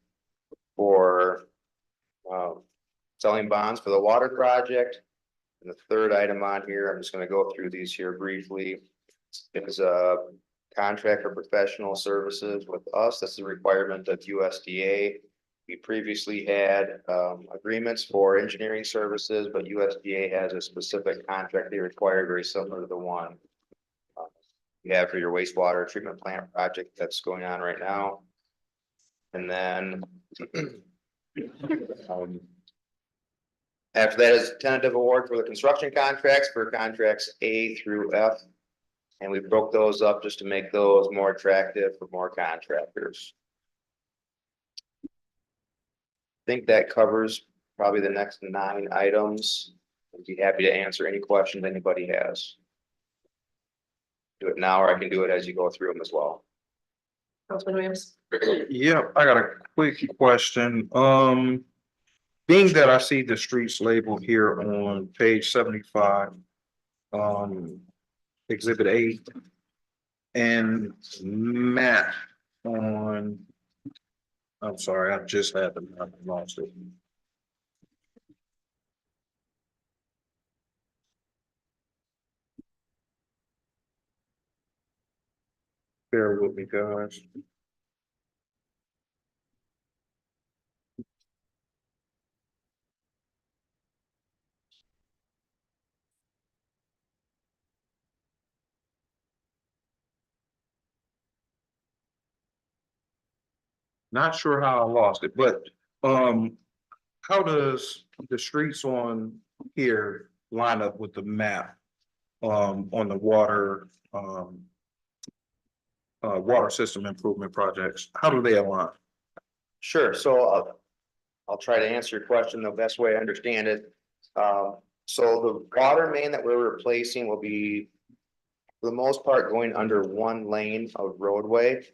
for selling bonds for the water project. And the third item on here, I'm just going to go through these here briefly. It is a contract for professional services with us. That's the requirement of USDA. We previously had agreements for engineering services, but USDA has a specific contract they require very similar to the one you have for your wastewater treatment plant project that's going on right now. And then after that is tentative award for the construction contracts for contracts A through F. And we broke those up just to make those more attractive for more contractors. I think that covers probably the next 9 items. I'd be happy to answer any questions anybody has. Do it now, or I can do it as you go through them as well. Councilman Williams. Yeah, I got a quick question. Being that I see the streets labeled here on page 75, exhibit 8 and map on, I'm sorry, I just had them, I lost it. Bear with me, guys. Not sure how I lost it, but how does the streets on here line up with the map on the water water system improvement projects, how do they align? Sure, so I'll try to answer your question the best way I understand it. So the water main that we're replacing will be, for the most part, going under one lane of roadway.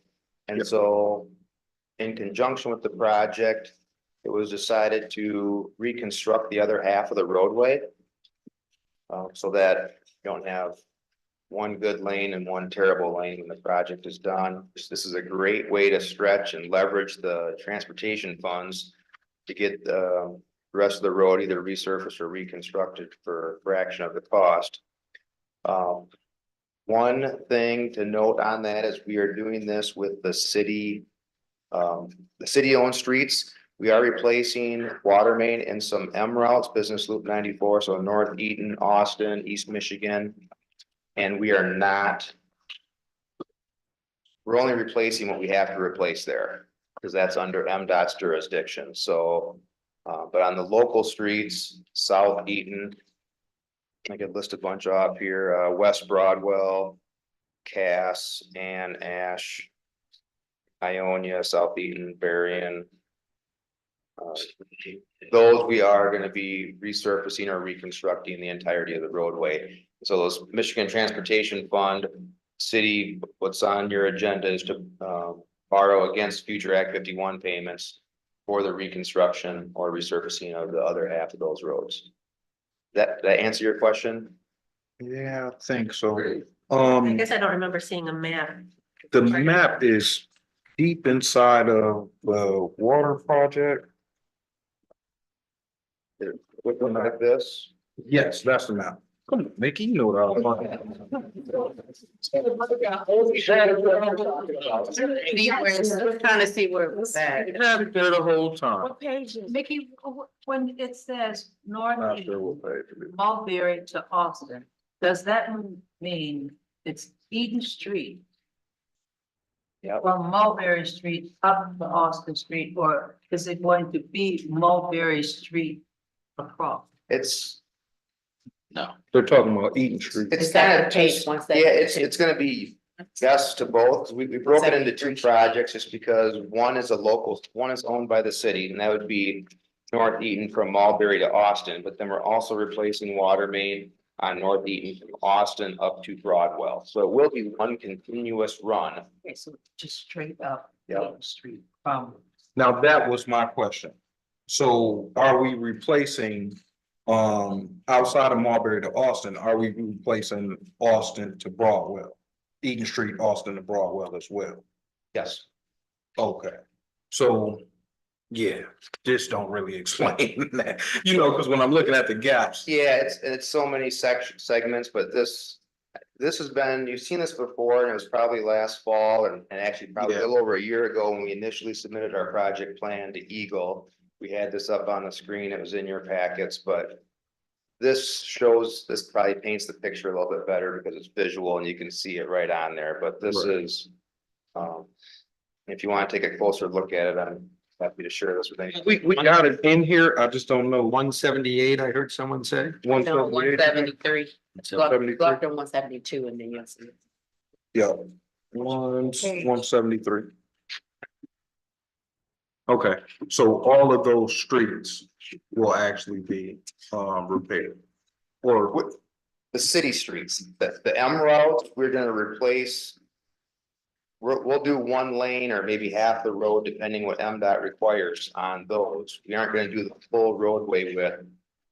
And so in conjunction with the project, it was decided to reconstruct the other half of the roadway. So that you don't have one good lane and one terrible lane when the project is done. This is a great way to stretch and leverage the transportation funds to get the rest of the road either resurfaced or reconstructed for a fraction of the cost. One thing to note on that is we are doing this with the city owned streets. We are replacing water main in some M routes, Business Loop 94, so North Eaton, Austin, East Michigan. And we are not. We're only replacing what we have to replace there, because that's under MDOT's jurisdiction, so. But on the local streets, South Eaton. I could list a bunch off here, West Broadwell, Cass, Ann Ash. Ionia, South Eaton, Berrien. Those we are gonna be resurfacing or reconstructing the entirety of the roadway. So those Michigan Transportation Fund, city, what's on your agenda is to borrow against future Act 51 payments for the reconstruction or resurfacing of the other half of those roads. That answer your question? Yeah, I think so. I guess I don't remember seeing a map. The map is deep inside of the water project. Looking like this. Yes, that's the map. Come on, Mickey, you know what I was Trying to see where it was at. You had it there the whole time. What page is? Mickey, when it says North Not sure what page it is. Mulberry to Austin, does that mean it's Eden Street? Yep. From Mulberry Street up to Austin Street, or is it going to be Mulberry Street across? It's, No, They're talking about Eaton Street. it's Is that kind the of page just, once yeah, they- it's gonna be yes to both. We broke it into two projects just because one is a local, one is owned by the city, and that would be North Eaton from Mulberry to Austin, but then we're also replacing water main on North Eaton from Austin up to Broadwell. So it will be one continuous run. Okay, so just straight up. Yep. Eden Street from. Now, that was my question. So are we replacing, outside of Marbury to Austin, are we replacing Austin to Broadwell? Eaton Street, Austin to Broadwell as well? Yes. Okay, so, yeah, this don't really explain that, because when I'm looking at the gaps. Yeah, it's so many segments, but this has been, you've seen this before, and it was probably last fall and actually probably a Yeah. little over a year ago when we initially submitted our project plan to Eagle. We had this up on the screen, it was in your packets, but this probably paints the picture a little bit better because it's visual and you can see it right on there, but this Right. is, if you want to take a closer look at it, I'm happy to share this with anyone. We got it in here, I just don't know. 178, I heard someone say. One No, 173. so 172 and then yes. Yeah, 173. Okay, so all of those streets will actually be repaired. Or With the city streets, the M route, we're gonna replace. We'll do one lane or maybe half the road, depending what MDOT requires on those. We aren't gonna do the full roadway width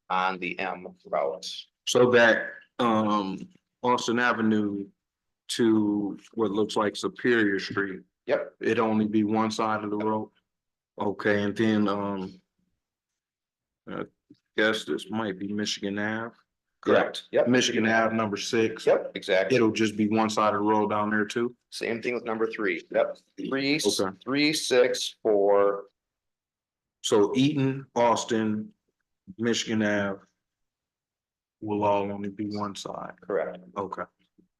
on the M routes. so that Austin Avenue to what looks like Superior Street, Yep, it only be one side of the road? Okay, and then I guess this might be Michigan Ave. correct. Yep. Michigan Ave number 6. Yep, exactly. It'll just be one side of the road down there too? Same thing with number 3. Yep. Three, Okay. 3, 6, 4. So Eaton, Austin, Michigan Ave will all only be one side. Correct. Okay,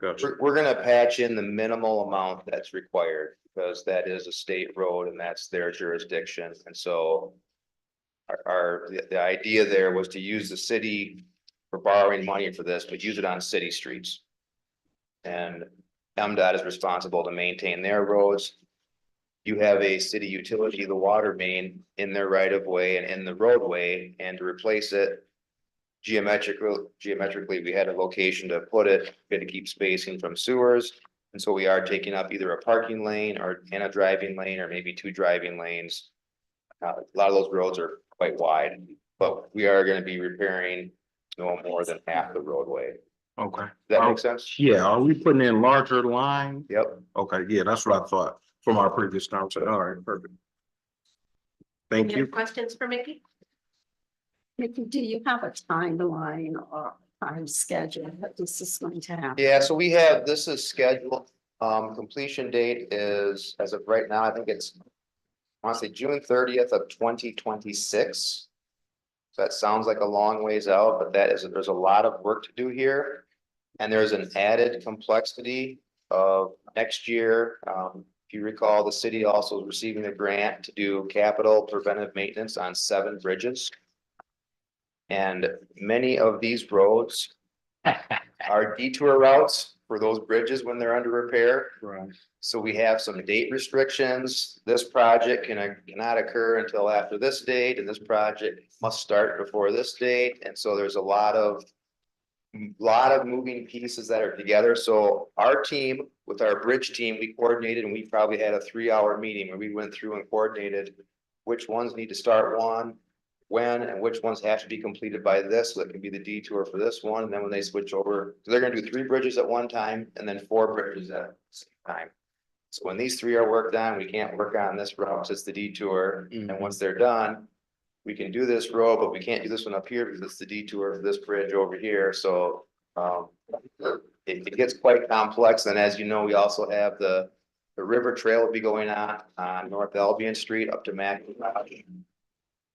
gotcha. We're gonna patch in the minimal amount that's required because that is a state road and that's their jurisdiction. And so the idea there was to use the city for borrowing money for this, but use it on city streets. And MDOT is responsible to maintain their roads. You have a city utility, the water main, in their right of way and in the roadway, and to replace it. Geometrically, we had a location to put it, we had to keep spacing from sewers. And so we are taking up either a parking lane and a driving lane, or maybe 2 driving lanes. A lot of those roads are quite wide, but we are gonna be repairing no more than half the roadway. Okay. Does that make sense? Yeah, are we putting in larger line? Yep. Okay, yeah, that's what I thought from our previous conversation. All right, perfect. Thank Any other you. questions for Mickey? Mickey, do you have a timeline or time schedule that this is going to happen? Yeah, so this is scheduled, completion date is, as of right now, I think it's. I want to say June 30th of 2026. So that sounds like a long ways out, but there's a lot of work to do here. And there's an added complexity of next year. If you recall, the city also is receiving a grant to do capital preventive maintenance on 7 bridges. And many of these roads are detour routes for those bridges when they're under repair. Right. So we have some date restrictions. This project cannot occur until after this date, and this project must start before this date. And so there's a lot of moving pieces that are together. So our team, with our bridge team, we coordinated, and we probably had a 3-hour meeting where we went through and coordinated which ones need to start when, and which ones have to be completed by this, so that can be the detour for this one. And then when they switch over, so they're gonna do 3 bridges at one time and then 4 bridges at the same time. So when these 3 are worked on, we can't work on this route, 'cause it's the detour. And once they're done, we can do this road, but we can't do this one up here because it's the detour for this bridge over here. So it gets quite complex. And as you know, we also have the river trail will be going on North Albion Street up to Mac.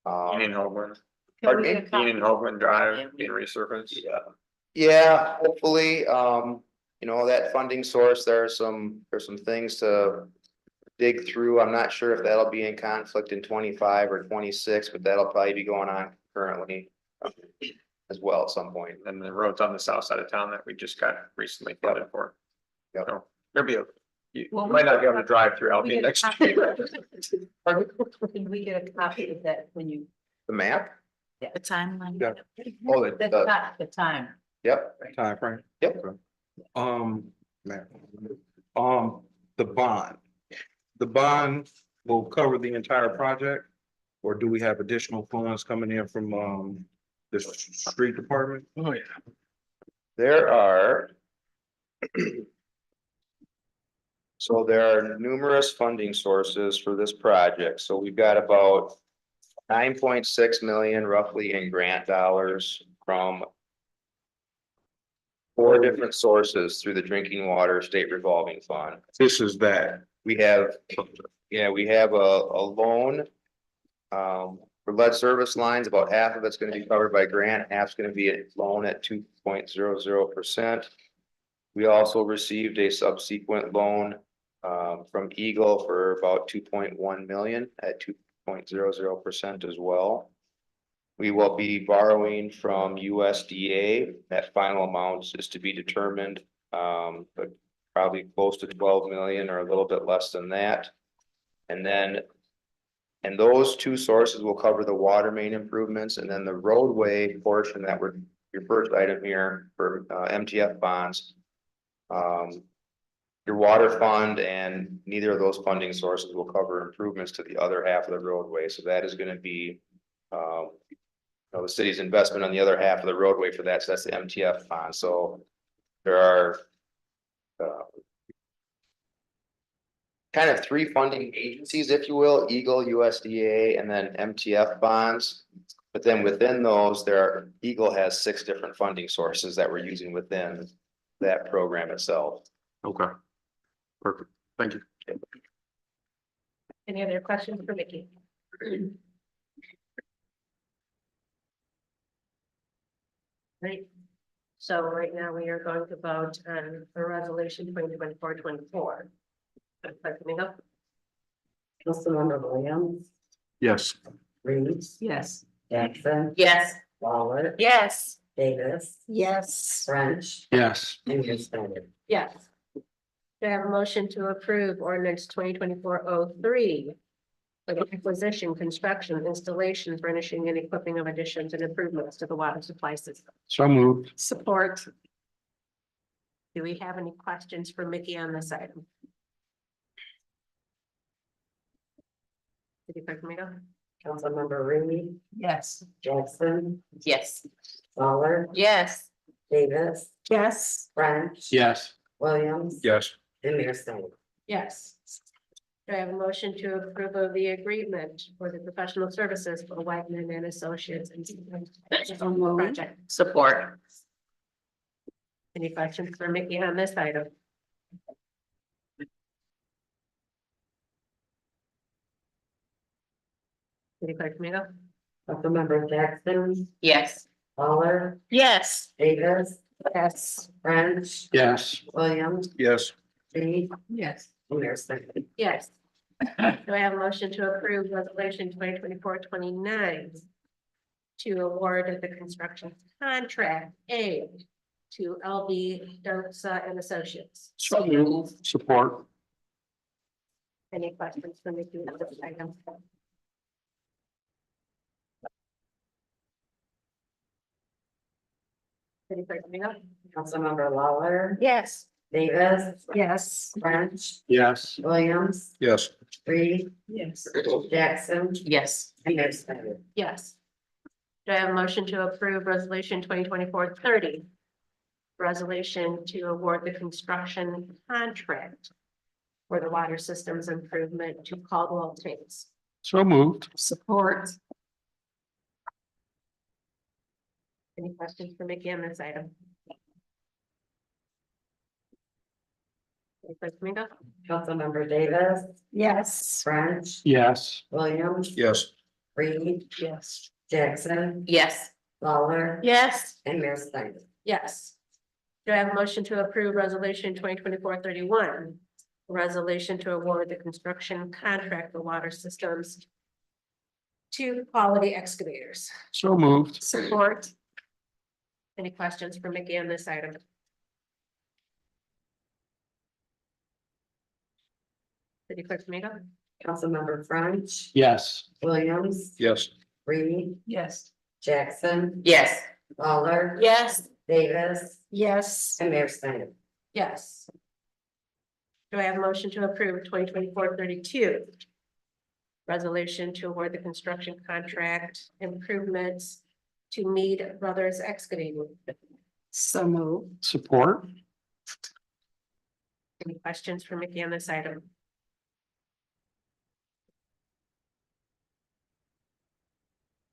Union Hoagland. Pardon me? Union Hoagland Drive being resurfaced. Yeah, hopefully, that funding source, there's some things to dig through. I'm not sure if that'll be in conflict in 25 or 26, but that'll probably be going on currently as well at some point. And the roads on the south side of town that we just got recently flooded for. Yep. So there'll be you Well, might not be able to drive through We Albion get a next copy year. of Can we get a copy of that when you? The map? The timeline. Yeah. Oh, That's not the time. yep, Time frame. Yep. Man. The bond will cover the entire project? Or do we have additional funds coming in from, the street department? Oh, yeah. there are. So there are numerous funding sources for this project. So we've got about 9.6 million roughly in grant dollars from 4 different sources through the drinking water state revolving fund. This is that. We have a loan. For lead service lines, about half of it's gonna be covered by grant, half's gonna be a loan at 2.00%. We also received a subsequent loan from Eagle for about 2.1 million at 2.00% as well. We will be borrowing from USDA. That final amount is to be determined, but probably close to 12 million or a little bit less than that. And those 2 sources will cover the water main improvements, and then the roadway portion that were your first item here for MTF bonds. Your water fund and neither of those funding sources will cover improvements to the other half of the roadway. So that is gonna be, the city's investment on the other half of the roadway for that. So that's the MTF bond. So there are kind of 3 funding agencies, if you will, Eagle, USDA, and then MTF bonds. But then within those, Eagle has 6 different funding sources that we're using within that program itself. Okay. Perfect. Thank you. Any other questions for Mickey? Right, so right now we are going to vote on a resolution 2024-24. Councilmember Williams, Yes. Reeves, Yes. Jackson, Yes. Waller, Yes. Davis, Yes. French, Yes. and Snyder. Yes. Do I have a motion to approve ordinance 2024-03 for the acquisition, construction, installation, furnishing, and equipping of additions and improvements to the water supply system? So moved. Support. Do we have any questions for Mickey on this item? City Clerk Domingo? Councilmember Reed, Yes. Jackson, Yes. Lawler, Yes. Davis, Yes. French. Yes. Williams. Yes. And Mayor Snyder. Yes. Do I have a motion to approve of the agreement for the professional services for Whiteman and Associates and project? Support. Any questions for Mickey on this item? City Clerk Domingo? Councilmember Jackson, Yes. Lawler, Yes. Davis, Yes. French, Yes. Williams, Yes. Reed, Yes. and Mayor Snyder. Yes. Do I have a motion to approve resolution 2024-29 to award the construction contract A to LB Dosa and Associates? So moved. Support. Any questions for Mickey on this item? City Clerk Domingo? Councilmember Lawler, Yes. Davis, Yes. French, Yes. Williams, Yes. Reed, Yes. Jackson, Yes. and Mayor Snyder. Yes. Do I have a motion to approve resolution 2024-30? Resolution to award the construction contract for the water systems improvement to Caldwell tanks. So moved. Support. Any questions for Mickey on this item? City Clerk Domingo? Councilmember Davis, Yes. French, Yes. Williams, Yes. Reed, Yes. Jackson, Yes. Lawler, Yes. and Mayor Snyder. Yes. Do I have a motion to approve resolution 2024-31? Resolution to award the construction contract for water systems to Quality Excavators. So moved. Support. Any questions for Mickey on this item? City Clerk Domingo? Councilmember French, Yes. Williams, Yes. Reed, Yes. Jackson, Yes. Lawler, Yes. Davis, Yes. and Mayor Snyder. Yes. Do I have a motion to approve 2024-32? Resolution to award the construction contract improvements to Mead Brothers Excavating. So moved. Support. Any questions for Mickey on this item?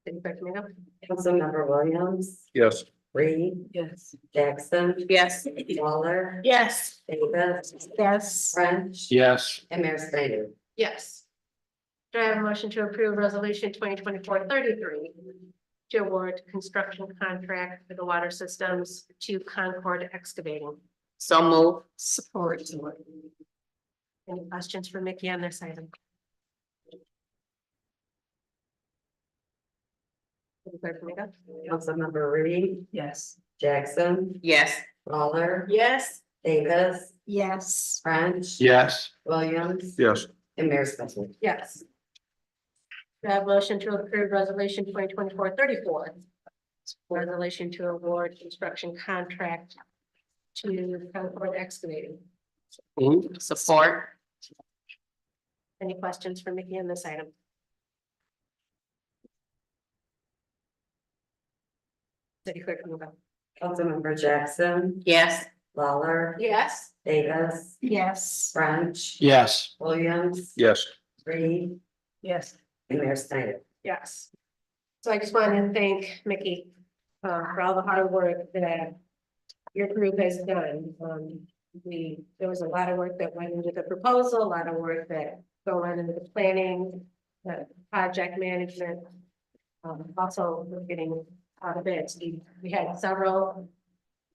City Clerk Domingo? Councilmember Williams, Yes. Reed, Yes. Jackson, Yes. Lawler, Yes. Davis, Yes. French, Yes. and Mayor Snyder. Yes. Do I have a motion to approve resolution 2024-33 to award construction contract for the water systems to Concord Excavating? So move. Support. Any questions for Mickey on this item? City Clerk Domingo? Councilmember Reed, Yes. Jackson, Yes. Lawler, Yes. Davis, Yes. French, Yes. Williams, Yes. and Mayor Snyder. Yes. Do I have a motion to approve resolution 2024-34? Resolution to award construction contract to Concord Excavating. Moved. Support. Any questions for Mickey on this item? City Clerk Domingo? Councilmember Jackson, Yes. Lawler, Yes. Davis, Yes. French, Yes. Williams, Yes. Reed, Yes. and Mayor Snyder. Yes. So I just want to thank Mickey for all the hard work that your group has done. There was a lot of work that went into the proposal, a lot of work that went into the planning, project management. Also, we're getting out of bids. We had several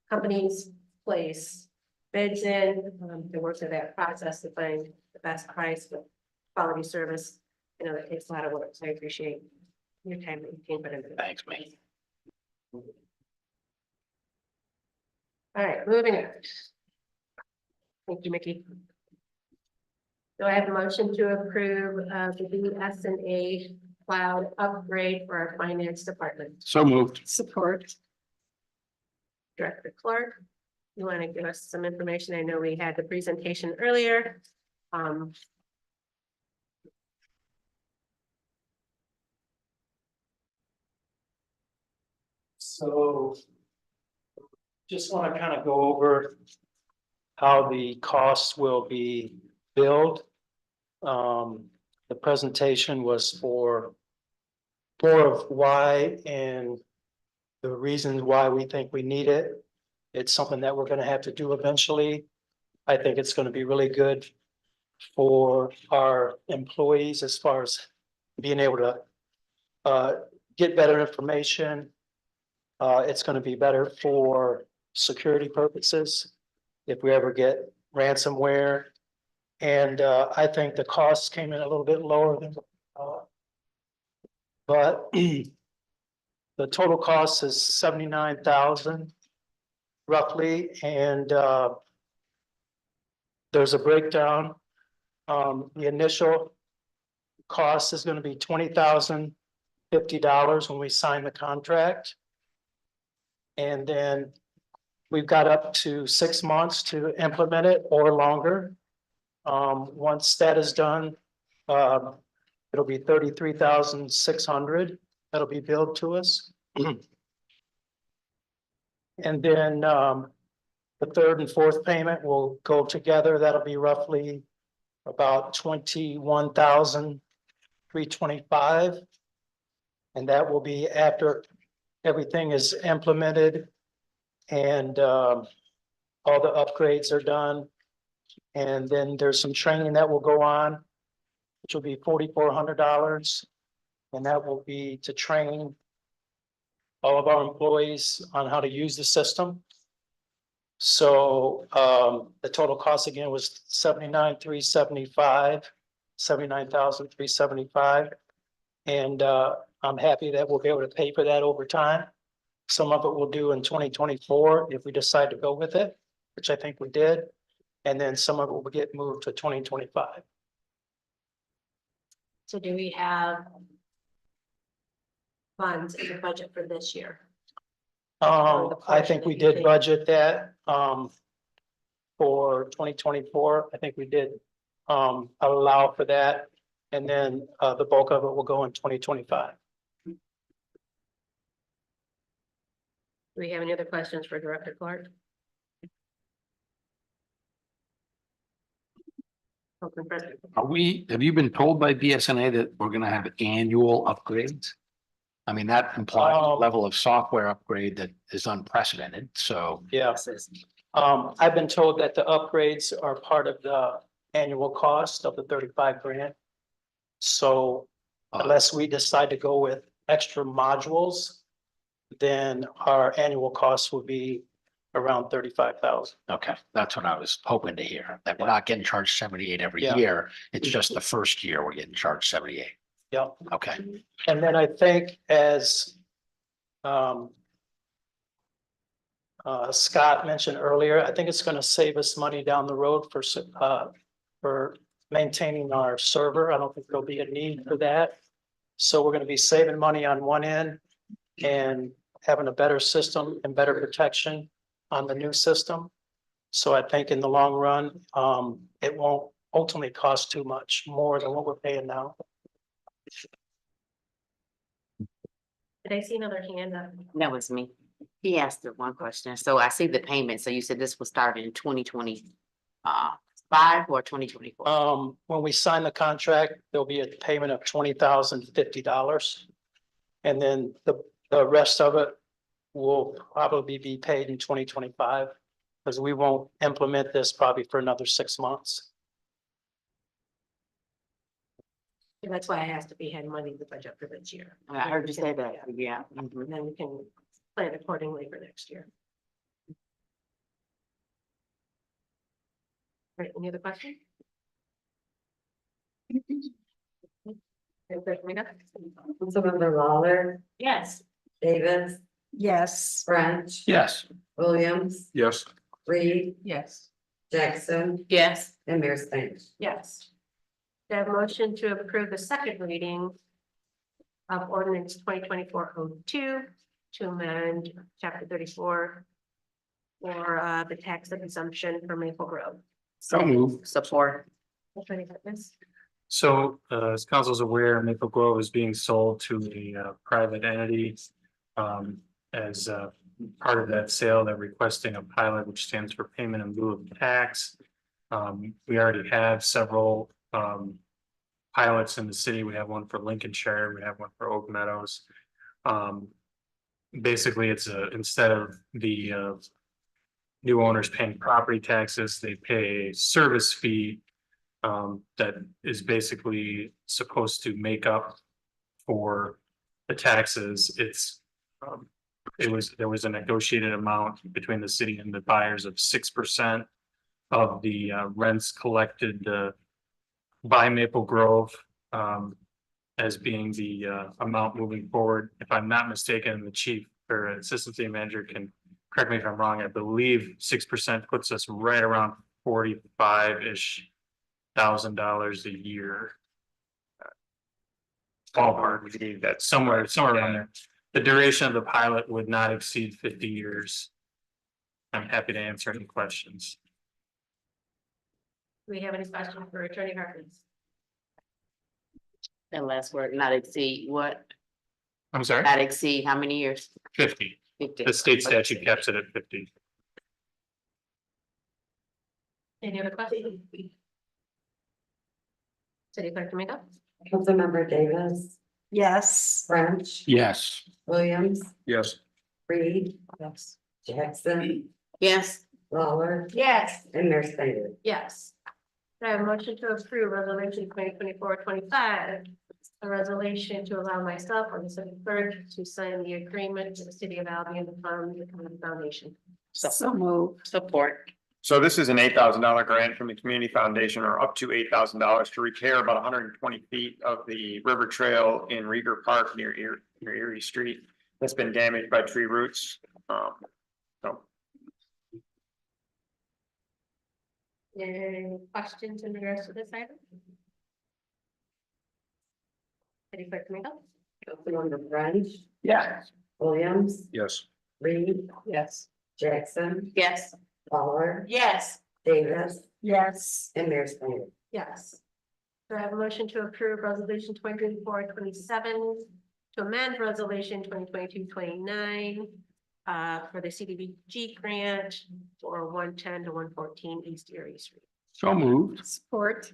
companies place bids in, to work through that process to find the best price with quality service. You know, it takes a lot of work, so I appreciate your time that you came put into it. Thanks, mate. All right, moving on. Thank you, Mickey. Do I have a motion to approve the BSNA cloud upgrade for our finance department? So moved. Support. Director Clark, you want to give us some information? I know we had the presentation earlier. So just want to kind of go over how the costs will be billed. The presentation was for more of why and the reasons why we think we need it. It's something that we're going to have to do eventually. I think it's going to be really good for our employees as far as being able to get better information. It's going to be better for security purposes if we ever get ransomware. And I think the costs came in a little bit lower than but the total cost is 79,000 roughly, and there's a breakdown. The initial cost is going to be $20,050 when we sign the contract. And then we've got up to 6 months to implement it or longer. Once that is done, it'll be 33,600 that'll be billed to us. And then the third and fourth payment will go together. That'll be roughly about 21,325. And that will be after everything is implemented and all the upgrades are done. And then there's some training that will go on, which will be $4,400. And that will be to train all of our employees on how to use the system. So the total cost again was 79,375. And I'm happy that we'll be able to pay for that over time. Some of it we'll do in 2024 if we decide to go with it, which I think we did. And then some of it will get moved to 2025. So do we have funds in the budget for this year? I think we did budget that for 2024. I think we did allow for that. And then the bulk of it will go in 2025. Do we have any other questions for Director Clark? Have you been told by BSNA that we're gonna have annual upgrades? I mean, that implies a level of software upgrade that is unprecedented, so. Yeah. I've been told that the upgrades are part of the annual cost of the 35 grand. So unless we decide to go with extra modules, then our annual cost will be around 35,000. Okay, that's what I was hoping to hear, that we're not getting charged 78 every Yeah. year. It's just the first year we're getting charged 78. Yeah. Okay, And then I think as Scott mentioned earlier, I think it's going to save us money down the road for maintaining our server. I don't think there'll be a need for that. So we're going to be saving money on one end and having a better system and better protection on the new system. So I think in the long run, it won't ultimately cost too much more than what we're paying now. Did I see another hand up? That was me. He asked the one question. So I see the payment. So you said this will start in 2025 or 2024? When we sign the contract, there'll be a payment of $20,050. And then the rest of it will probably be paid in 2025 because we won't implement this probably for another 6 months. That's why I asked if we had money in the budget for this year. I heard you say that. Yeah. And then we can plan accordingly for next year. All right, any other questions? Councilmember Lawler, Yes. Davis, Yes. French, yes. Williams, Yes. Reed, Yes. Jackson, Yes. and Mayor Snyder. Yes. Do I have a motion to approve the second reading of ordinance 2024-02 to amend chapter 34 for the tax exemption for Maple Grove? So move. Support. Attorney Harkness? So, as council's aware, Maple Grove is being sold to a private entity. As part of that sale, they're requesting a pilot, which stands for payment in lieu of tax. We already have several pilots in the city. We have one for Lincolnshire, we have one for Oak Meadows. Basically, it's instead of the new owners paying property taxes, they pay a service fee that is basically supposed to make up for the taxes. There was a negotiated amount between the city and the buyers of 6% of the rents collected by Maple Grove as being the amount moving forward. If I'm not mistaken, the chief or assistant city manager can correct me if I'm wrong. I believe 6% puts us right around 45-ish $1,000 a year. Ballpark, that's somewhere around there. The duration of the pilot would not exceed 50 years. I'm happy to answer any questions. Do we have any questions for Attorney Harkness? That last word, not exceed what? I'm sorry, Not exceed how many years? 50. 50. The state statute caps it at 50. Any other questions? City Clerk Domingo? Councilmember Davis, Yes. French, Yes. Williams, Yes. Reed, Yes. Jackson, Yes. Lawler, Yes. and Mayor Snyder. Yes. Do I have a motion to approve resolution 2024-25? A resolution to allow myself or the city clerk to sign the agreement to the city of Albion to fund the community foundation. So move. Support. So this is an $8,000 grant from the community foundation, or up to $8,000 to repair about 120 feet of the river trail in Rieger Park near Erie Street. That's been damaged by tree roots. So Any questions in regards to this item? City Clerk Domingo? Councilmember French, Yeah. Williams, Yes. Reed, Yes. Jackson, Yes. Lawler, Yes. Davis, Yes. and Mayor Snyder. Yes. Do I have a motion to approve resolution 2024-27 to amend resolution 2022-29 for the CDBG grant for 110 to 114 East Erie Street? So moved. Support.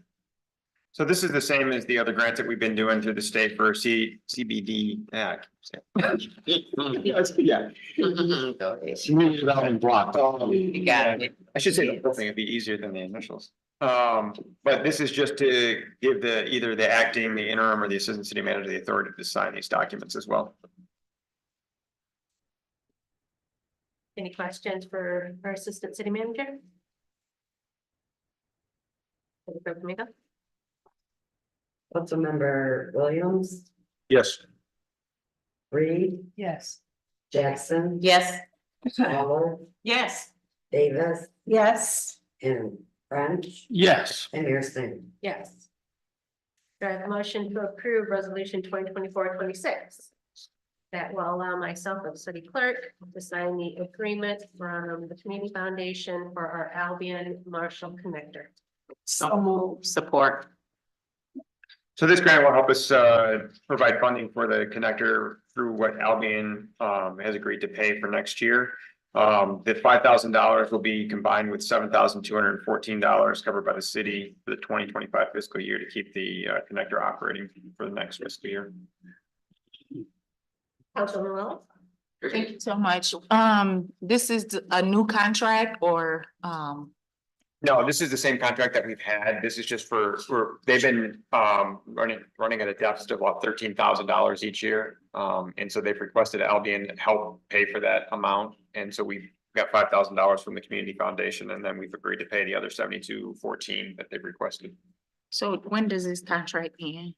So this is the same as the other grants that we've been doing through the state for CBD. Yeah. Yeah. Smooth it out and block. You got it. I should say the whole thing would be easier than the initials. But this is just to give either the acting, the interim, or the assistant city manager the authority to sign these documents as well. Any questions for our assistant city manager? City Clerk Domingo? Councilmember Williams, Yes. Reed, Yes. Jackson, Yes. Lawler, Yes. Davis, Yes. and French, Yes. and Mayor Snyder. Yes. Do I have a motion to approve resolution 2024-26? That will allow myself as city clerk to sign the agreement from the community foundation for our Albion Marshall connector. So move. Support. So this grant will help us provide funding for the connector through what Albion has agreed to pay for next year. The $5,000 will be combined with $7,214 covered by the city for the 2025 fiscal year to keep the connector operating for the next fiscal year. Councilman Wells? Thank you so much. This is a new contract or, No, this is the same contract that we've had. This is just they've been running at a deficit of about $13,000 each year. And so they've requested Albion help pay for that amount. And so we've got $5,000 from the community foundation, and then we've agreed to pay the other $72,14 that they've requested. so when does this contract end?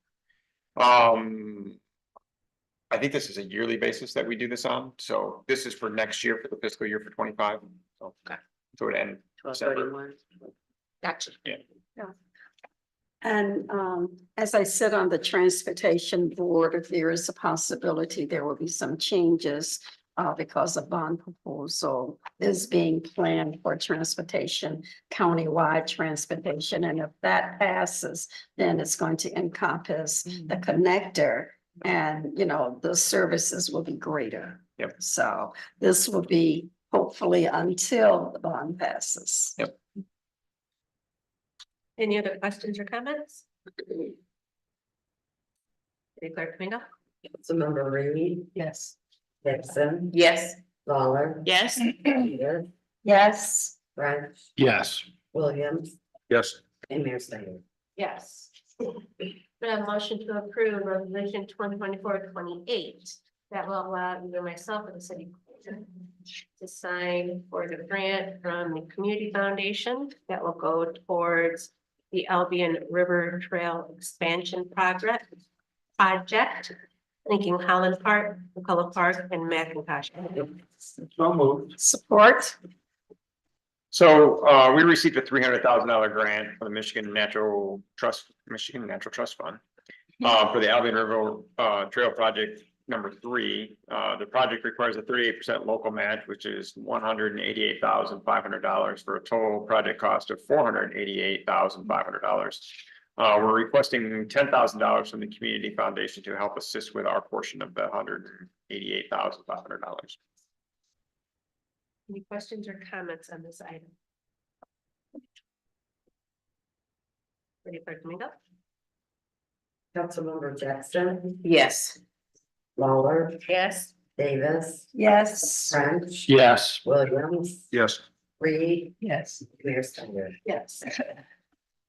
I think this is a yearly basis that we do this on. So this is for next year, for the fiscal year for 25. So, so it end 12/31. Gotcha. And as I said on the transportation board, there is a possibility there will be some changes because a bond proposal is being planned for transportation, countywide transportation. And if that passes, then it's going to encompass the connector and, you know, the services will be greater. Yep. So this will be hopefully until the bond passes. Yep. Any other questions or comments? City Clerk Domingo? Councilmember Reed, Yes. Dixon, Yes. Lawler, Yes. Peters, Yes. French, Yes. Williams, Yes. and Mayor Snyder. Yes. We have a motion to approve resolution 2024-28 that will allow either myself or the city to sign for the grant from the Community Foundation that will go towards the Albion River Trail Expansion project, linking Holland Park, McCullough Park, and McIntosh. So moved. Support. So we received a $300,000 grant from the Michigan Natural Trust Fund for the Albion River Trail Project number 3. The project requires a 38% local match, which is $188,500 for a total project cost of $488,500. We're requesting $10,000 from the Community Foundation to help assist with our portion of the $188,500. Any questions or comments on this item? City Clerk Domingo? Councilmember Jackson, Yes. Lawler, Yes. Davis, Yes. French, Yes. Williams, Yes. Reed, Yes. Mayor Snyder. Yes.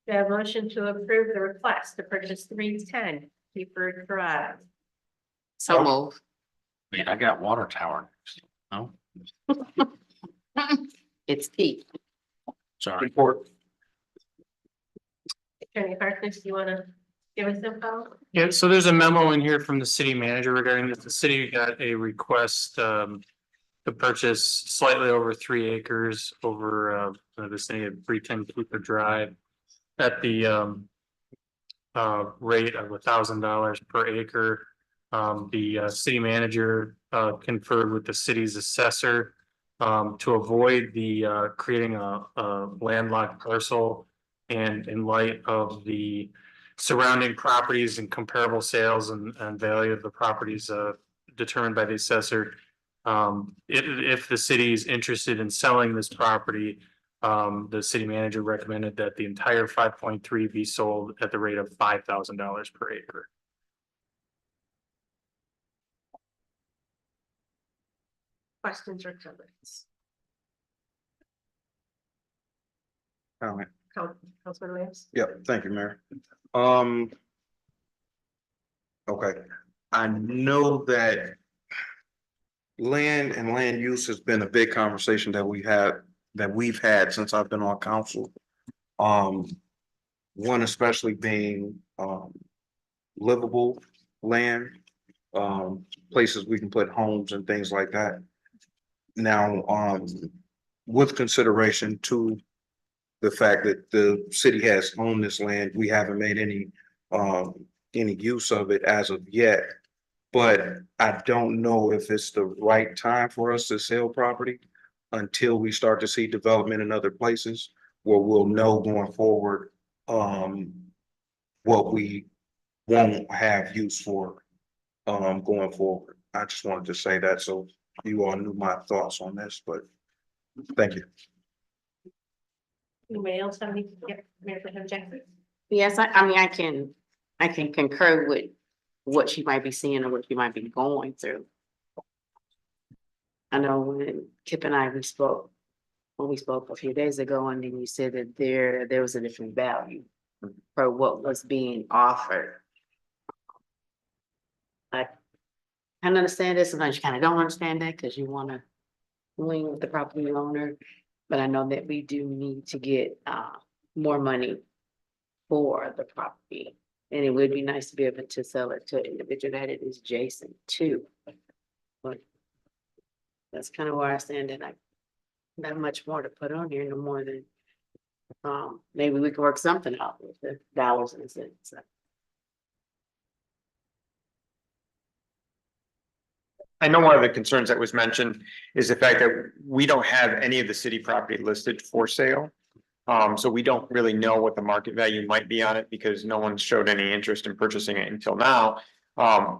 We have a motion to approve the request to purchase 310 Keeper Drive. So move. Wait, I got water tower. No, It's Pete. sorry. Report. Attorney Harkness, do you want to give us info? Yeah, so there's a memo in here from the city manager regarding this. The city got a request to purchase slightly over 3 acres over the vicinity of 310 Cooper Drive at the rate of $1,000 per acre. The city manager conferred with the city's assessor to avoid the creating a landlocked parcel, and in light of the surrounding properties and comparable sales and value of the properties determined by the assessor. If the city is interested in selling this property, the city manager recommended that the entire 5.3 be sold at the rate of $5,000 per acre. Questions or comments? Comment. Councilman Williams? Yeah, thank you, Mayor. Okay, I know that land and land use has been a big conversation that we've had since I've been on council. One especially being livable land, places we can put homes and things like that. Now, with consideration to the fact that the city has owned this land, we haven't made any use of it as of yet. But I don't know if it's the right time for us to sell property until we start to see development in other places where we'll know going forward what we won't have use for going forward. I just wanted to say that so you all knew my thoughts on this, but thank you. Anybody else have any? Yep, Mayor Pro Tem Jackson? Yes, I mean, I can concur with what she might be seeing or what she might be going through. I know when Kip and I, we spoke a few days ago, and then you said that there was a different value for what was being offered. I kind of understand this, sometimes you kind of don't understand that because you want to wing with the property owner, but I know that we do need to get more money for the property. And it would be nice to be able to sell it to an individual that it is adjacent to. But that's kind of where I stand, and that much more to put on here, no more than. Maybe we can work something out with the dollars and cents. I know one of the concerns that was mentioned is the fact that we don't have any of the city property listed for sale. So we don't really know what the market value might be on it because no one showed any interest in purchasing it until now.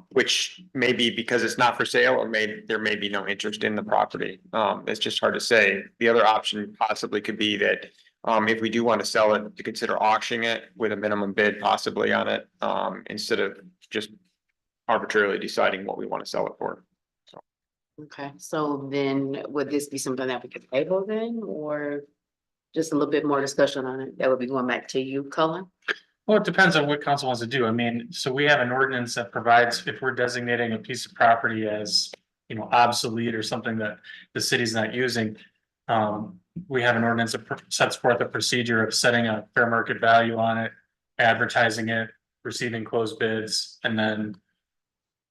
Which may be because it's not for sale or there may be no interest in the property. It's just hard to say. The other option possibly could be that if we do want to sell it, to consider auctioning it with a minimum bid possibly on it, instead of just arbitrarily deciding what we want to sell it for. Okay, so then would this be something that we could table then, or just a little bit more discussion on it? That would be going back to you, Cullen? Well, it depends on what council wants to do. I mean, so we have an ordinance that provides if we're designating a piece of property as, you know, obsolete or something that the city's not using. We have an ordinance that sets forth a procedure of setting a fair market value on it, advertising it, receiving closed bids, and then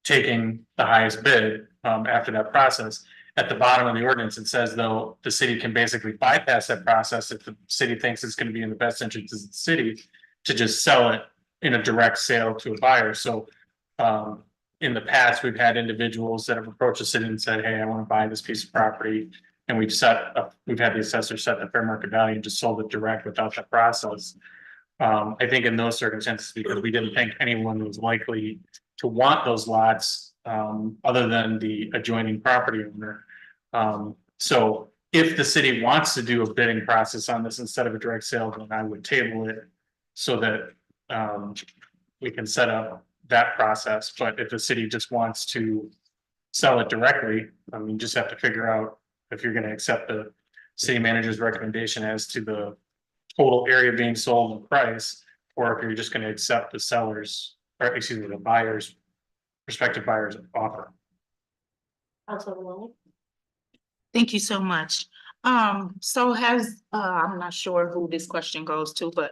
taking the highest bid after that process. At the bottom of the ordinance, it says though, the city can basically bypass that process if the city thinks it's going to be in the best interest of the city to just sell it in a direct sale to a buyer. So in the past, we've had individuals that have approached the city and said, hey, I want to buy this piece of property. And we've had the assessor set the fair market value and just sold it direct without that process. I think in those circumstances, because we didn't think anyone was likely to want those lots, other than the adjoining property owner. So if the city wants to do a bidding process on this instead of a direct sale, then I would table it so that we can set up that process. But if the city just wants to sell it directly, you just have to figure out if you're going to accept the city manager's recommendation as to the total area being sold and price, or if you're just going to accept the seller's, or excuse me, the buyer's, prospective buyer's offer. Thank you so much. So I'm not sure who this question goes to, but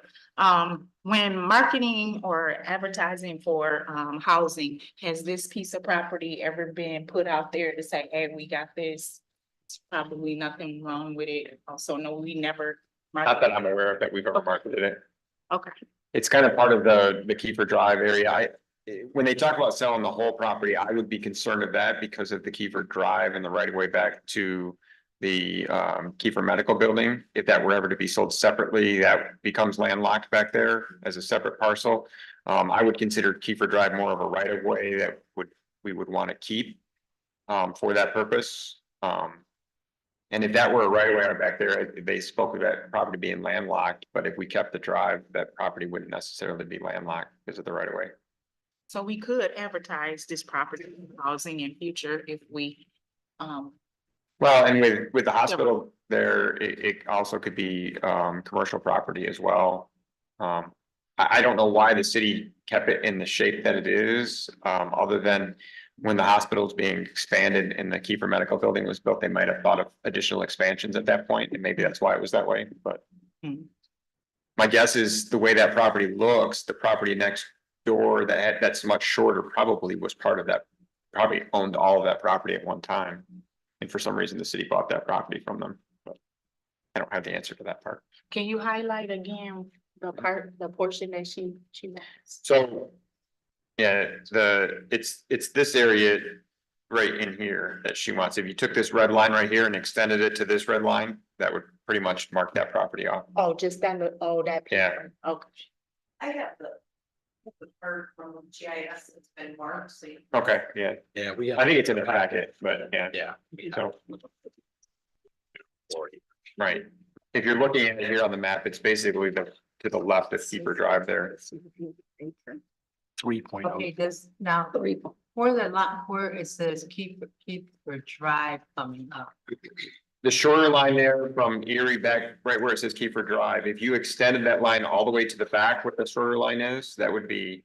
when marketing or advertising for housing, has this piece of property ever been put out there to say, hey, we got this? It's probably nothing wrong with it. Also, no, we never. Not that I'm aware of that we've ever marketed it. Okay. It's kind of part of the Kiefer Drive area. When they talk about selling the whole property, I would be concerned of that because of the Kiefer Drive and the right of way back to the Kiefer Medical Building. If that were ever to be sold separately, that becomes landlocked back there as a separate parcel. I would consider Kiefer Drive more of a right of way that we would want to keep for that purpose. And if that were a right of way back there, they spoke of that property being landlocked, but if we kept the drive, that property wouldn't necessarily be landlocked because of the right of way. So we could advertise this property housing in future if we. Well, and with the hospital there, it also could be commercial property as well. I don't know why the city kept it in the shape that it is, other than when the hospital is being expanded and the Kiefer Medical Building was built, they might have thought of additional expansions at that point, and maybe that's why it was that way, but. My guess is the way that property looks, the property next door that's much shorter probably was part of that, probably owned all of that property at one time. And for some reason, the city bought that property from them, but I don't have the answer to that part. Can you highlight again the portion that she wants? So. Yeah, it's this area right in here that she wants. If you took this red line right here and extended it to this red line, that would pretty much mark that property off. Oh, just that, that. Yeah. Okay. I have the part from GIS that's been marked, so. Okay, yeah. Yeah, I think it's in the packet, but yeah. Yeah. So. Right. If you're looking at it here on the map, it's basically to the left of Kiefer Drive there. 3.0. Okay, this now, where the lot, where it says keep drive coming up. The shorter line there from Erie back, right where it says Kiefer Drive, if you extended that line all the way to the back, what the shorter line is, that would be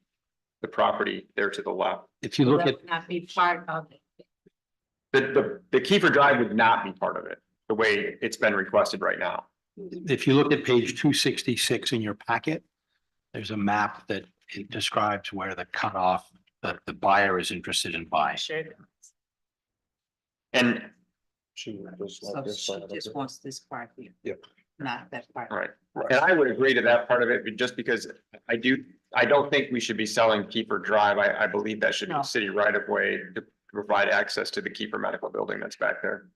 the property there to the left. If you look That at, would not be part of it. The Kiefer Drive would not be part of it, the way it's been requested right now. if you look at page 266 in your packet, there's a map that it describes where the cutoff, the buyer is interested in buying. Sure. And So she just wants this part here. Yep. Not that part. Right, and I would agree to that part of it, just because I don't think we should be selling Keeper Drive. I believe that should be No. city right of way to provide access to the Keeper Medical Building that's back there.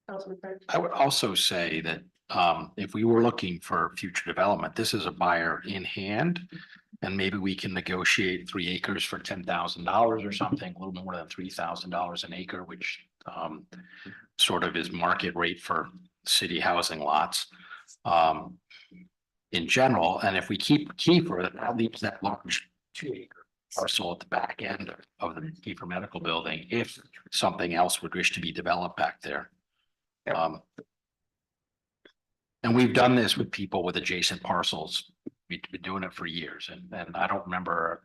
Councilman French? I would also say that if we were looking for future development, this is a buyer in hand. And maybe we can negotiate 3 acres for $10,000 or something, a little more than $3,000 an acre, which sort of is market rate for city housing lots. In general, and if we keep Kiefer, that leaves that large 2-acre parcel at the back end of the Kiefer Medical Building, if something else would wish to be developed back there. And we've done this with people with adjacent parcels. We've been doing it for years, and I don't remember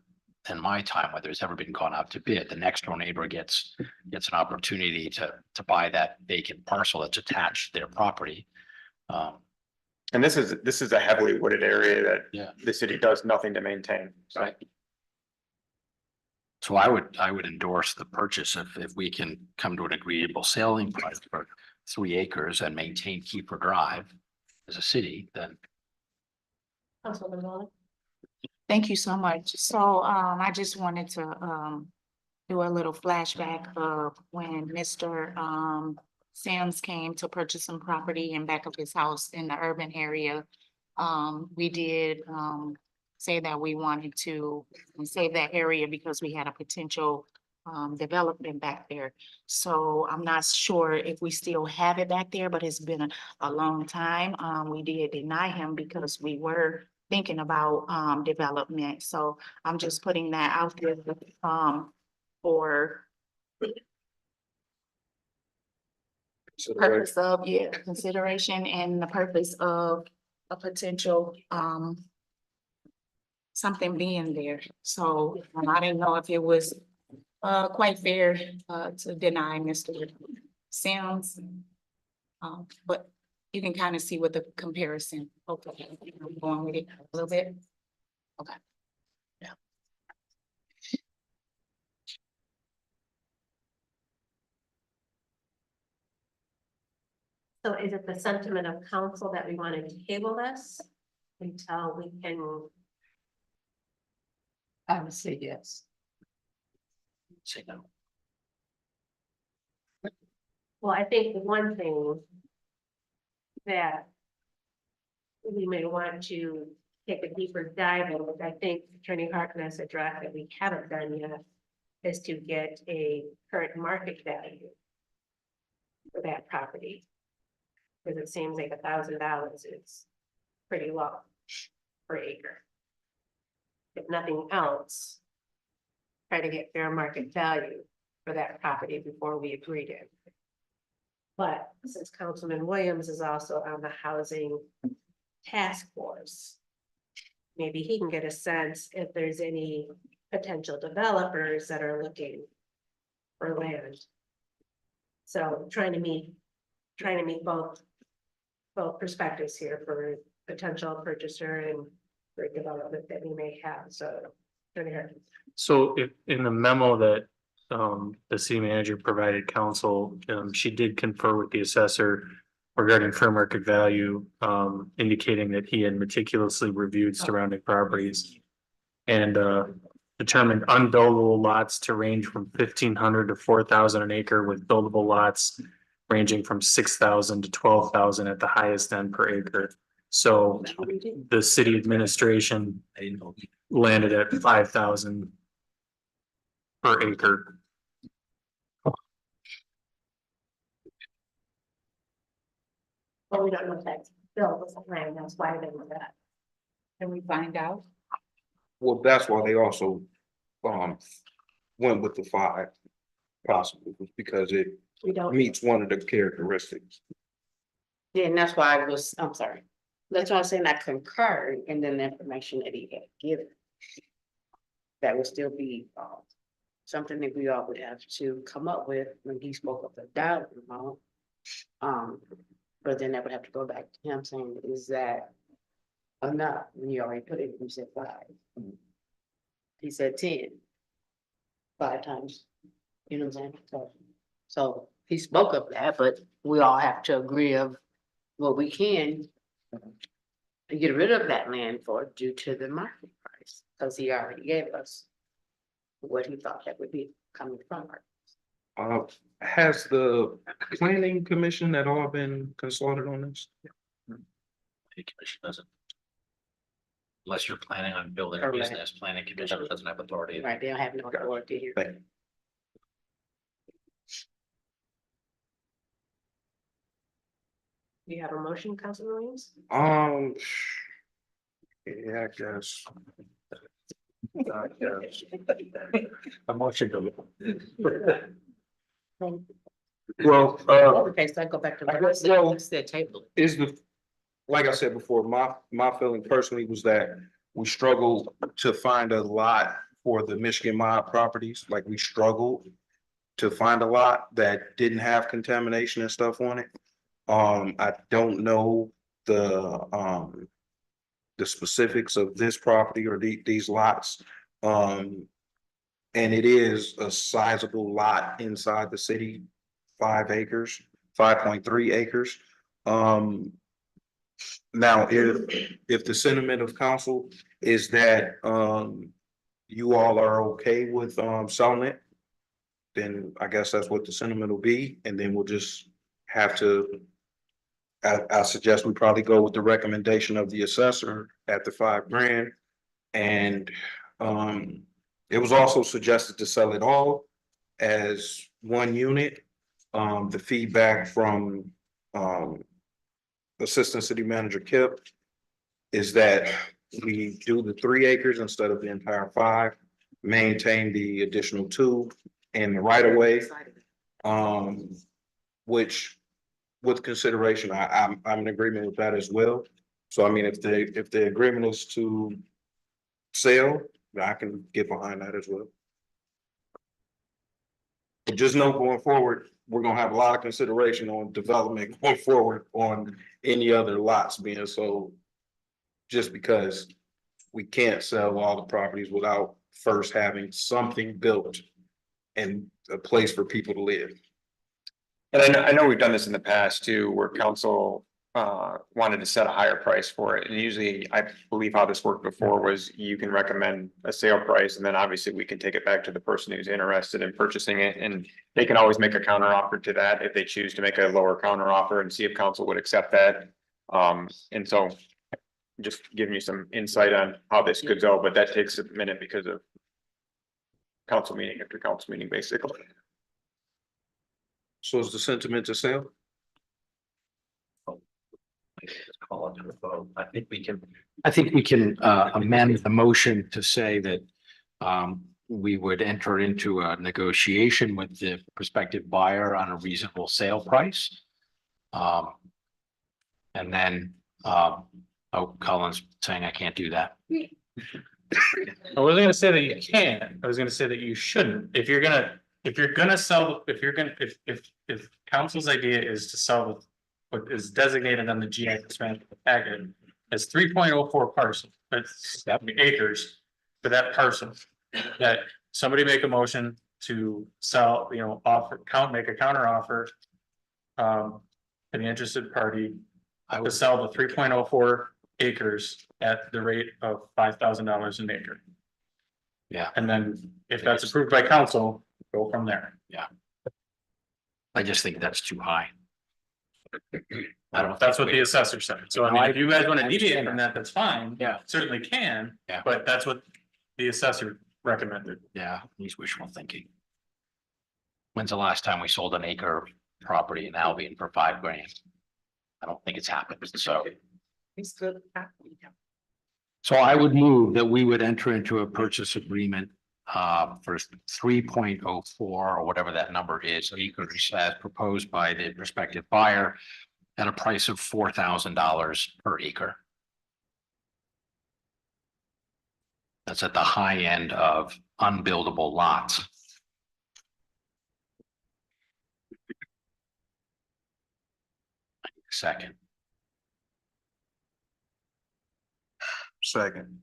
in my time whether it's ever been gone out to bid. The next door neighbor gets an opportunity to buy that vacant parcel that's attached to their property. And this is a heavily wooded area that Yeah. the city does nothing to maintain. Right. So I would endorse the purchase if we can come to an agreeable selling price for 3 acres and maintain Keeper Drive as a city, then. Councilman Rowland? Thank you so much. So, I just wanted to, do a little flashback of when Mr. Sims came to purchase some property in back of his house in the urban area. We did, say that we wanted to save that area because we had a potential development back there. So I'm not sure if we still have it back there, but it's been a long time. We did deny him because we were thinking about development. So I'm just putting that out there for purpose of, consideration and the purpose of a potential something being there. So I didn't know if it was quite fair to deny Mr. Sims. But you can kind of see what the comparison. Okay, I'm going with it a little bit. Okay. Yeah. So is it the sentiment of council that we want to table this until we can? I would say yes. Say no. Well, I think the one thing that we may want to take a deeper dive in, which I think Attorney Harkness addressed that we haven't done yet, is to get a current market value for that property. Because it seems like $1,000 is pretty low per acre. If nothing else, try to get fair market value for that property before we agree to it. But since Councilman Williams is also on the housing task force, maybe he can get a sense if there's any potential developers that are looking for land. So trying to meet both perspectives here for potential purchaser and for development that we may have, so. So if in the memo that the city manager provided council, she did confer with the assessor regarding fair market value, indicating that he had meticulously reviewed surrounding properties and determined unbuildable lots to range from 1,500 to 4,000 an acre, with buildable lots ranging from 6,000 to 12,000 at the highest end per acre. So the city administration landed at 5,000 per acre. Well, we don't know if that's buildable land, that's why they do that. Can we find out? Well, that's why they also went with the 5 possibly, because it We don't. meets one of the characteristics. Yeah, and that's why I'm sorry. That's why I'm saying I concur in the information that he had given. That would still be something that we all would have to come up with when he spoke of the dollar amount. But then that would have to go back to him saying, is that enough? When you already put it, you said 5. He said 10. 5 times, you know what I'm saying? So he spoke of that, but we all have to agree of what we can get rid of that land for due to the market price, because he already gave us what he thought that would be coming from it. Has the planning commission at all been consulted on this? The commission doesn't. Unless you're planning on building a Correct. business, planning commission doesn't have authority. Right, they don't have no authority here. Thank you. You have a motion, Councilman Williams? Yeah, I guess. A motion to. Well, Okay, so I go back to. I guess, well, It's their table. is the, like I said before, my feeling personally was that we struggled to find a lot for the Michigan mod properties, like we struggled to find a lot that didn't have contamination and stuff on it. I don't know the specifics of this property or these lots. And it is a sizable lot inside the city, 5 acres, 5.3 acres. Now, if the sentiment of council is that, you all are okay with, selling it, then I guess that's what the sentiment will be, and then we'll just have to. I suggest we probably go with the recommendation of the assessor at the $5,000. And, it was also suggested to sell it all as one unit. The feedback from, Assistant City Manager Kip is that we do the 3 acres instead of the entire 5, maintain the additional 2 in the right of way. Which with consideration, I'm in agreement with that as well. So I mean, if the agreement is to sell, I can get behind that as well. But just know going forward, we're gonna have a lot of consideration on development going forward on any other lots being sold. Just because we can't sell all the properties without first having something built and a place for people to live. And I know we've done this in the past too, where council wanted to set a higher price for it. And usually, I believe how this worked before was you can recommend a sale price, and then obviously we can take it back to the person who's interested in purchasing it. And they can always make a counter offer to that if they choose to make a lower counter offer and see if council would accept that. And so just giving you some insight on how this could go, but that takes a minute because of council meeting after council meeting, basically. So is the sentiment to sell? I think we can amend the motion to say that we would enter into a negotiation with the prospective buyer on a reasonable sale price. And then, Colin's saying I can't do that. I wasn't gonna say that you can, I was gonna say that you shouldn't. If you're gonna sell, if council's idea is to sell what is designated on the GIS packet as 3.04 parcel, that's 70 acres for that parcel. That somebody make a motion to sell, make a counter offer. To the interested party to sell the 3.04 acres at the rate of $5,000 an acre. Yeah. And then if that's approved by council, go from there. Yeah. I just think that's too high. I don't know if that's what the assessor said. So I mean, if you guys want to deviate understand from that, that's fine. Yeah. Certainly can. Yeah. But that's what the assessor recommended. Yeah, he's wishful thinking. When's the last time we sold an acre of property in Albion for $5,000? I don't think it's happened, so. So I would move that we would enter into a purchase agreement for 3.04 or whatever that number is, acres as proposed by the prospective buyer at a price of $4,000 per acre. That's at the high end of unbuildable lots. Second. Second.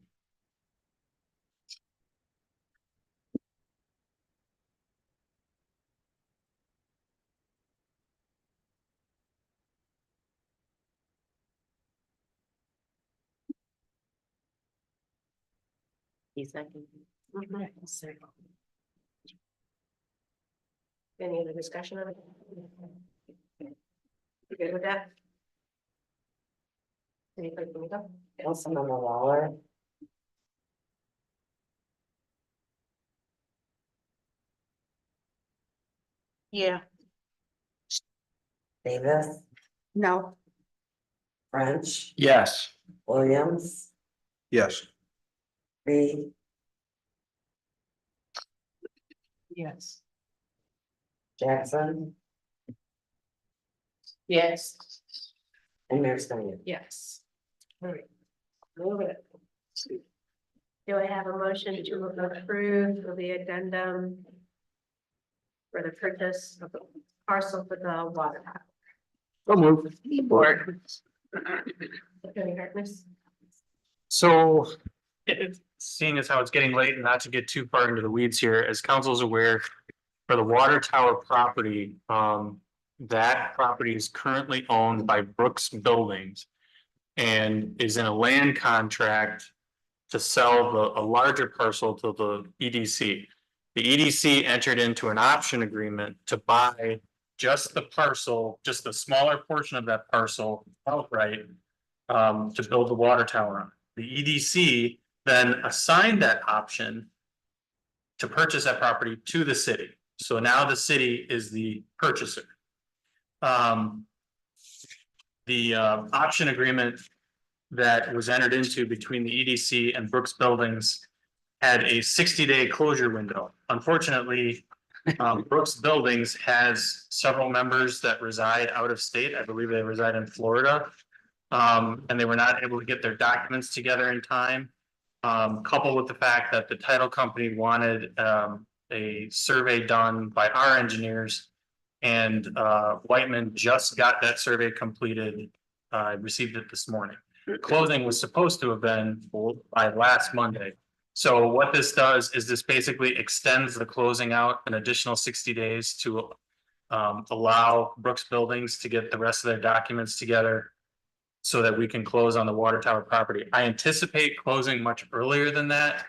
He's second. Any other discussion on it? You good with that? Anybody from you? Councilmember Waller, Yeah. Davis, No, French, Yes. Williams, Yes. Reed, Yes. Jackson, Yes. and Mayor Snyder. Yes. All right. Move it. Do I have a motion to approve the addendum for the purchase of the parcel for the water? So move. Attorney Harkness? So seeing as how it's getting late and not to get too far into the weeds here, as council's aware, for the water tower property, that property is currently owned by Brooks Buildings and is in a land contract to sell a larger parcel to the EDC. The EDC entered into an option agreement to buy just the parcel, just the smaller portion of that parcel outright to build the water tower on. The EDC then assigned that option to purchase that property to the city. So now the city is the purchaser. The option agreement that was entered into between the EDC and Brooks Buildings had a 60-day closure window. Unfortunately, Brooks Buildings has several members that reside out of state. I believe they reside in Florida. And they were not able to get their documents together in time. Coupled with the fact that the title company wanted a survey done by our engineers. And Whiteman just got that survey completed. I received it this morning. Closing was supposed to have been by last Monday. So what this does is this basically extends the closing out an additional 60 days to allow Brooks Buildings to get the rest of their documents together so that we can close on the water tower property. I anticipate closing much earlier than that.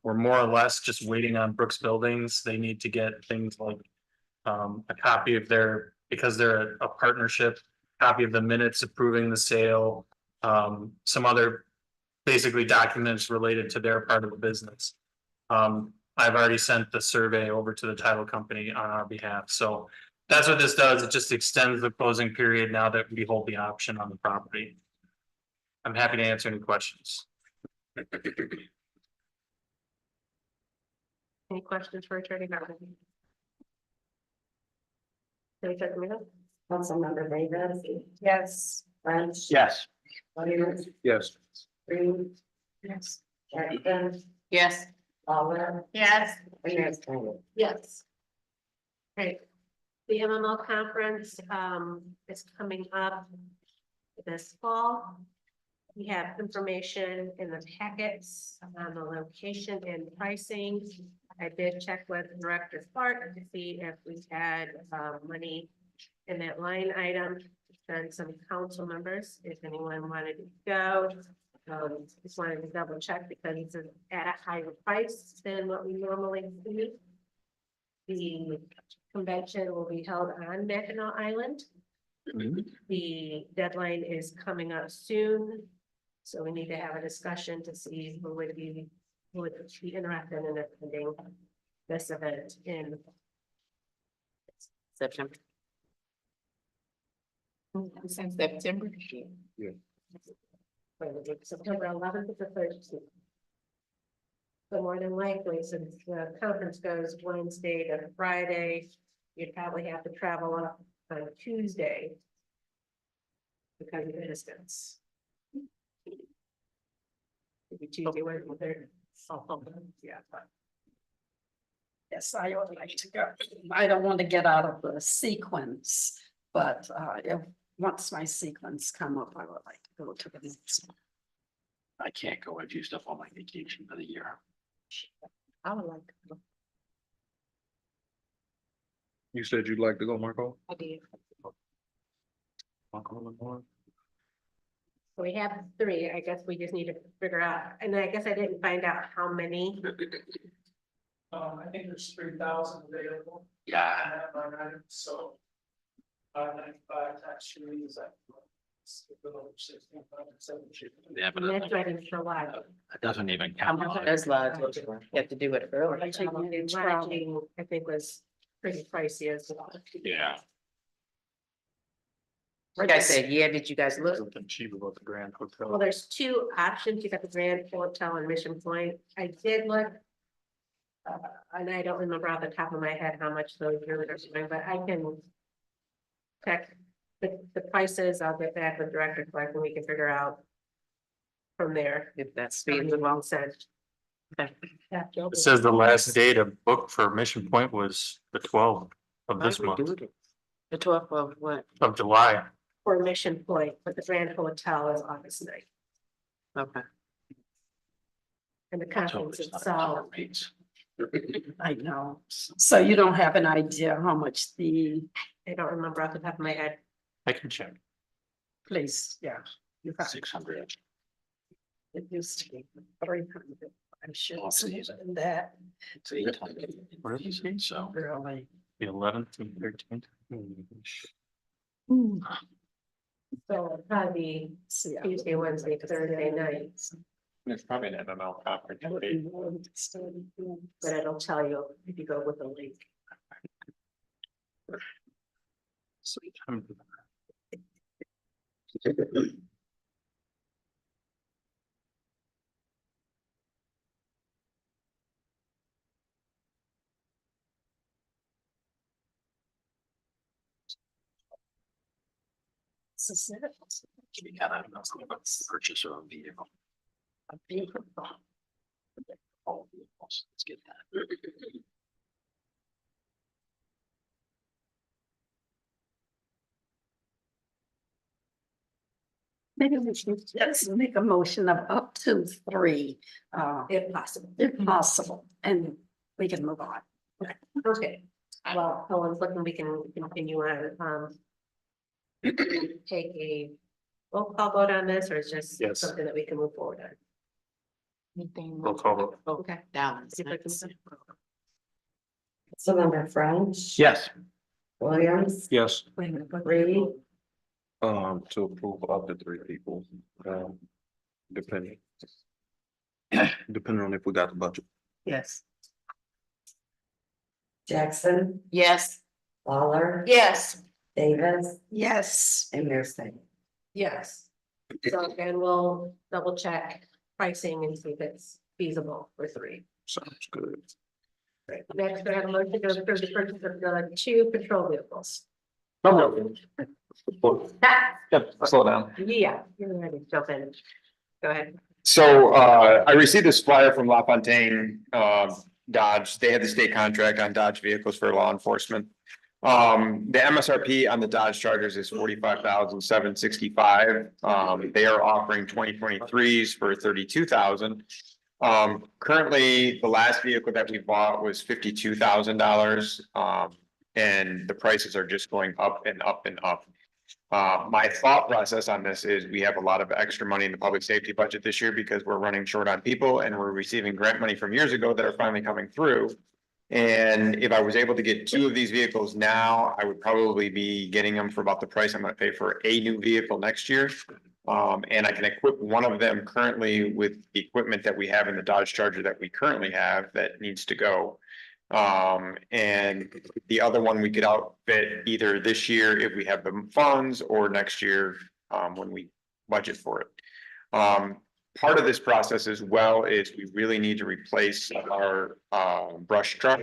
We're more or less just waiting on Brooks Buildings. They need to get things like a copy of their, because they're a partnership, copy of the minutes approving the sale, some other basically documents related to their part of the business. I've already sent the survey over to the title company on our behalf. So that's what this does. It just extends the closing period now that we hold the option on the property. I'm happy to answer any questions. Any questions for Attorney Harkness? Councilmember Davis, Yes. French. Yes. Williams, Yes. Reed, Yes. Jackson, Yes. Waller, Yes. and Mayor Snyder. Yes. Great. The MMO conference is coming up this fall. We have information in the packets on the location and pricing. I did check with Director Clark to see if we had money in that line item. And some council members, if anyone wanted to go. Just wanted to double check because it's at a higher price than what we normally do. The convention will be held on Mackinac Island. The deadline is coming up soon. So we need to have a discussion to see who would be interested in attending this event in September. Since September. September 11th to the 13th. So more than likely, since the conference goes Wednesday to Friday, you'd probably have to travel up on Tuesday because of the distance. Maybe Tuesday, Wednesday, Thursday. Yeah. yes, I would like to go. I don't want to get out of the sequence, but once my sequence come up, I would like to go to the next one. I can't go. I've used up all my vacation for the year. I would like to go. You said you'd like to go, Marco? I did. Marco, So we have three, I guess we just need to figure out, and I guess I didn't find out how many. I think there's 3,000 available. Yeah. in that line item, so. 595 tax is like. Yeah, but And that's right in July. it doesn't even How count. much That's large. You have to do it early. Lodging, I think was pretty pricey as well. Yeah. Like I said, yeah, did you guys look? Something cheaper about the Grand Well, Hotel. there's two options. You got the Grand Hotel and Mission Point. I did look. And I don't remember off the top of my head how much those really are doing, but I can. Check the prices. I'll get back with Director Clark and we can figure out. From there. If that's How many feasible. well said. Okay. Yeah, Joe. It says the last day to book for Mission Point was the 12th of Why this we month, do it? The 12th of what? of July. For Mission Point, but the Grand Hotel is August 9th. Okay. And the Let's hope conference it's not itself. summer meets. I know. So you don't have an idea how much the, I don't remember off the top of my head. I can check. place, yeah. You got 600. it used to be 300. I'm sure it's more than that. It's 800. What did you say? So. Really. The 11th and 13th. So it'll probably See, be Tuesday, Wednesday, Thursday night, It's probably an MML conference. that would be more than starting point. but it'll tell you if you go with the link. This is it. We gotta purchase a vehicle. A vehicle. All vehicles. Let's get that. Maybe we should just make a motion of up to 3, If possible. if possible, and we can move on. Okay, well, Cohen's looking, we can continue on, take a roll call vote on this, or it's just Yes. something that we can move forward on? Anything? Roll call vote. Okay. Down. Councilmember French. Yes. Williams, Yes. Reed, To approve up to 3 people, depending. Depending on if we got the budget. Yes. Jackson, Yes. Lawler, Yes. Davis, Yes. and Mayor Snyder. Yes. So again, we'll double check pricing and see if it's feasible for 3. Sounds good. Next, I have a motion to approve the purchase of the 2 patrol vehicles. Yep, slow down. Yeah, you're ready to jump in. Go ahead. So I received this flyer from LaFontaine Dodge. They had the state contract on Dodge vehicles for law enforcement. The MSRP on the Dodge Chargers is 45,765. They are offering 2023s for 32,000. Currently, the last vehicle that we bought was $52,000. And the prices are just going up and up and up. My thought process on this is we have a lot of extra money in the public safety budget this year because we're running short on people and we're receiving grant money from years ago that are finally coming through. And if I was able to get 2 of these vehicles now, I would probably be getting them for about the price I'm gonna pay for a new vehicle next year. And I can equip one of them currently with the equipment that we have in the Dodge Charger that we currently have that needs to go. And the other one we could outfit either this year if we have the funds or next year, when we budget for it. Part of this process as well is we really need to replace our, brush truck.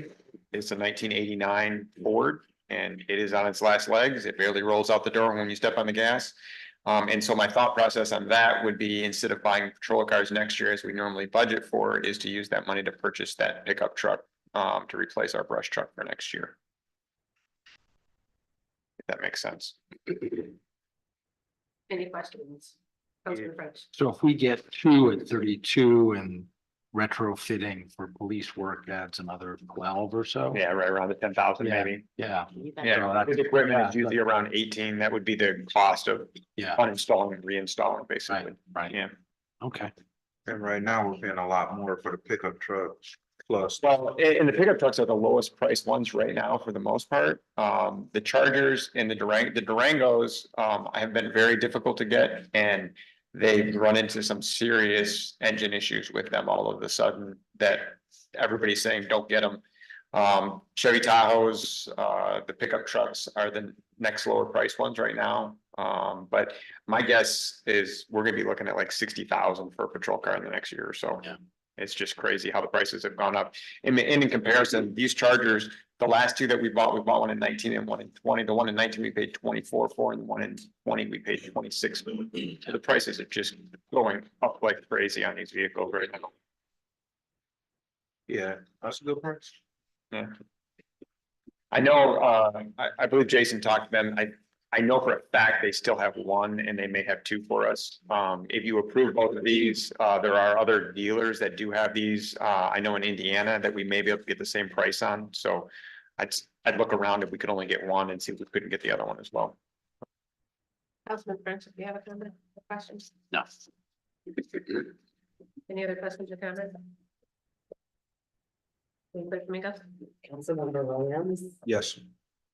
It's a 1989 Ford and it is on its last legs. It barely rolls out the door when you step on the gas. And so my thought process on that would be instead of buying patrol cars next year as we normally budget for, is to use that money to purchase that pickup truck. To replace our brush truck for next year. If that makes sense. Any questions? Councilman French. So if we get 2 at 32 and retrofitting for police work adds another 12 or so. Yeah, right around the 10,000 Yeah. maybe. Yeah, Yeah, the equipment is usually around 18. That would be the cost of yeah, uninstalling and reinstalling, basically. right. Yeah. Okay. And right now, we're paying a lot more for the pickup trucks plus. Well, and the pickup trucks are the lowest priced ones right now for the most part. The Chargers and the Durangos, have been very difficult to get and they've run into some serious engine issues with them all of a sudden that everybody's saying, don't get them. Chevy Tahoes, the pickup trucks are the next lower priced ones right now. But my guess is we're gonna be looking at like 60,000 for a patrol car in the next year or so. Yeah. It's just crazy how the prices have gone up. In comparison, these Chargers, the last two that we bought one in 19 and one in 20. The one in 19 we paid 24 for, and the one in 20 we paid 26 for. So the prices are just going up like crazy on these vehicles right now. Yeah, that's a good price. Yeah. I know, I believe Jason talked to them. I know for a fact they still have one and they may have two for us. If you approve both of these, there are other dealers that do have these. I know in Indiana that we may be able to get the same price on, so I'd look around if we could only get one and see if we couldn't get the other one as well. Councilman French, if you have a comment or questions, No. any other questions or comments? Anybody from Mingo? Councilmember Williams, Yes.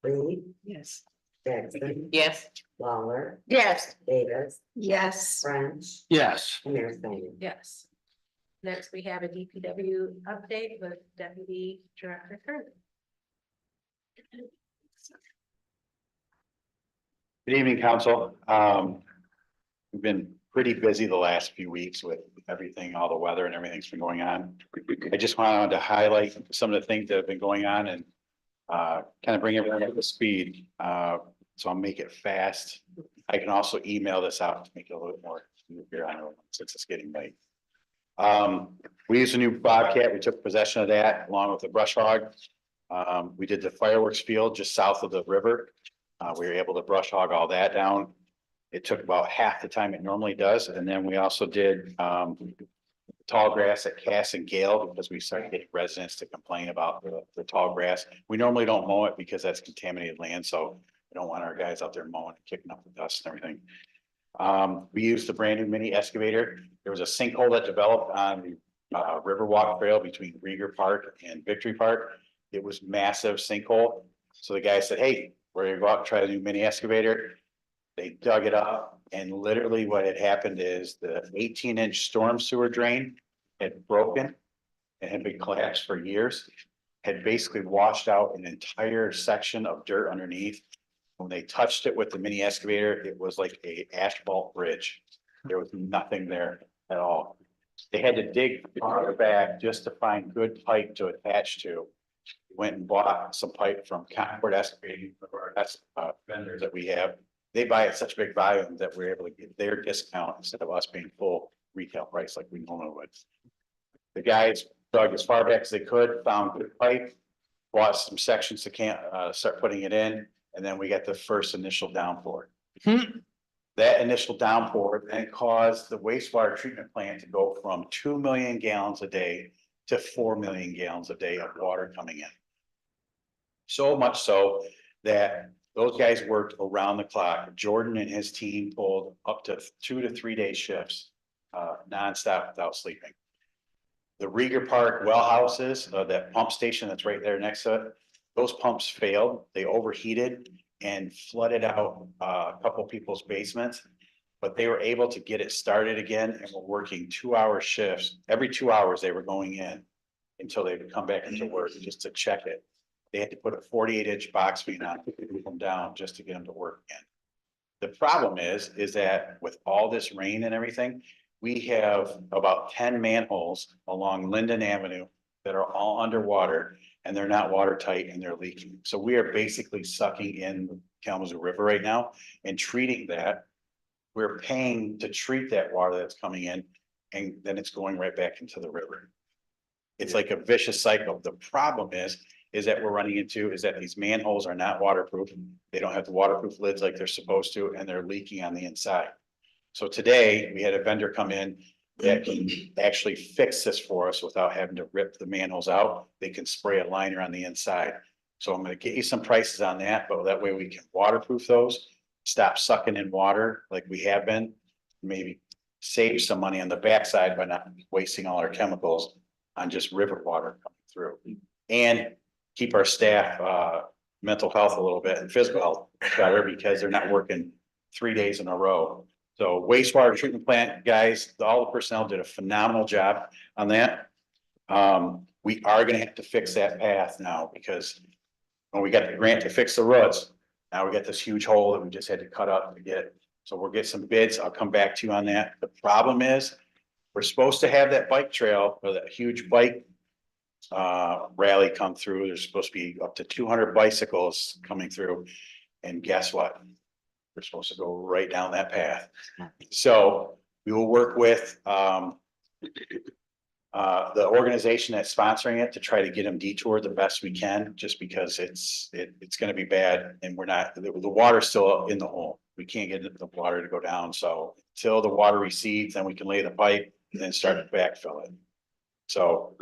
Reed, Yes. Jackson, Yes. Lawler, Yes. Davis, Yes. French, Yes. and Mayor Snyder. Yes. Next, we have a DPW update with Deputy Director Kern. Good evening, council. We've been pretty busy the last few weeks with everything, all the weather and everything's been going on. I just wanted to highlight some of the things that have been going on and kind of bring everyone up to speed. So I'll make it fast. I can also email this out to make it a little bit more clear on it since it's getting late. We used a new Bobcat. We took possession of that along with the brush hog. We did the fireworks field just south of the river. We were able to brush hog all that down. It took about half the time it normally does. And then we also did tall grass at Cass and Gale because we started getting residents to complain about the tall grass. We normally don't mow it because that's contaminated land. So we don't want our guys out there mowing and kicking up the dust and everything. We used the brand new mini excavator. There was a sinkhole that developed on the Riverwalk Trail between Rieger Park and Victory Park. It was massive sinkhole. So the guy said, hey, we're gonna go out and try the new mini excavator. They dug it up and literally what had happened is the 18-inch storm sewer drain had broken and had been collapsed for years, had basically washed out an entire section of dirt underneath. When they touched it with the mini excavator, it was like a asphalt bridge. There was nothing there at all. They had to dig farther back just to find good pipe to attach to. Went and bought some pipe from Concord Excavating, that's vendors that we have. They buy at such big volume that we're able to get their discount instead of us paying full retail price like we normally would. The guys dug as far back as they could, found good pipe, bought some sections to start putting it in, and then we got the first initial downpour. That initial downpour then caused the wastewater treatment plant to go from 2 million gallons a day to 4 million gallons a day of water coming in. So much so that those guys worked around the clock. Jordan and his team pulled up to 2 to 3 day shifts, nonstop without sleeping. The Rieger Park well houses, that pump station that's right there next to it, those pumps failed. They overheated and flooded out a couple people's basements, but they were able to get it started again and were working 2-hour shifts. Every 2 hours they were going in until they would come back into work just to check it. They had to put a 48-inch box beam on to keep them down just to get them to work again. The problem is that with all this rain and everything, we have about 10 manholes along Linden Avenue that are all underwater and they're not watertight and they're leaking. So we are basically sucking in the Kalamazoo River right now and treating that. We're paying to treat that water that's coming in and then it's going right back into the river. It's like a vicious cycle. The problem is that we're running into is that these manholes are not waterproof. They don't have the waterproof lids like they're supposed to, and they're leaking on the inside. So today we had a vendor come in that can actually fix this for us without having to rip the manholes out. They can spray a liner on the inside. So I'm gonna get you some prices on that, but that way we can waterproof those, stop sucking in water like we have been. Maybe save some money on the backside by not wasting all our chemicals on just river water coming through. And keep our staff, mental health a little bit and physical health better because they're not working 3 days in a row. So wastewater treatment plant guys, all the personnel did a phenomenal job on that. We are gonna have to fix that path now because when we got the grant to fix the roads, now we got this huge hole that we just had to cut up to get. So we'll get some bids. I'll come back to you on that. The problem is, we're supposed to have that bike trail or that huge bike rally come through. There's supposed to be up to 200 bicycles coming through. And guess what? We're supposed to go right down that path. So we will work with the organization that's sponsoring it to try to get them detoured the best we can, just because it's gonna be bad and we're not, the water's still in the hole. We can't get the water to go down. So until the water recedes, then we can lay the pipe and then start to backfill it. So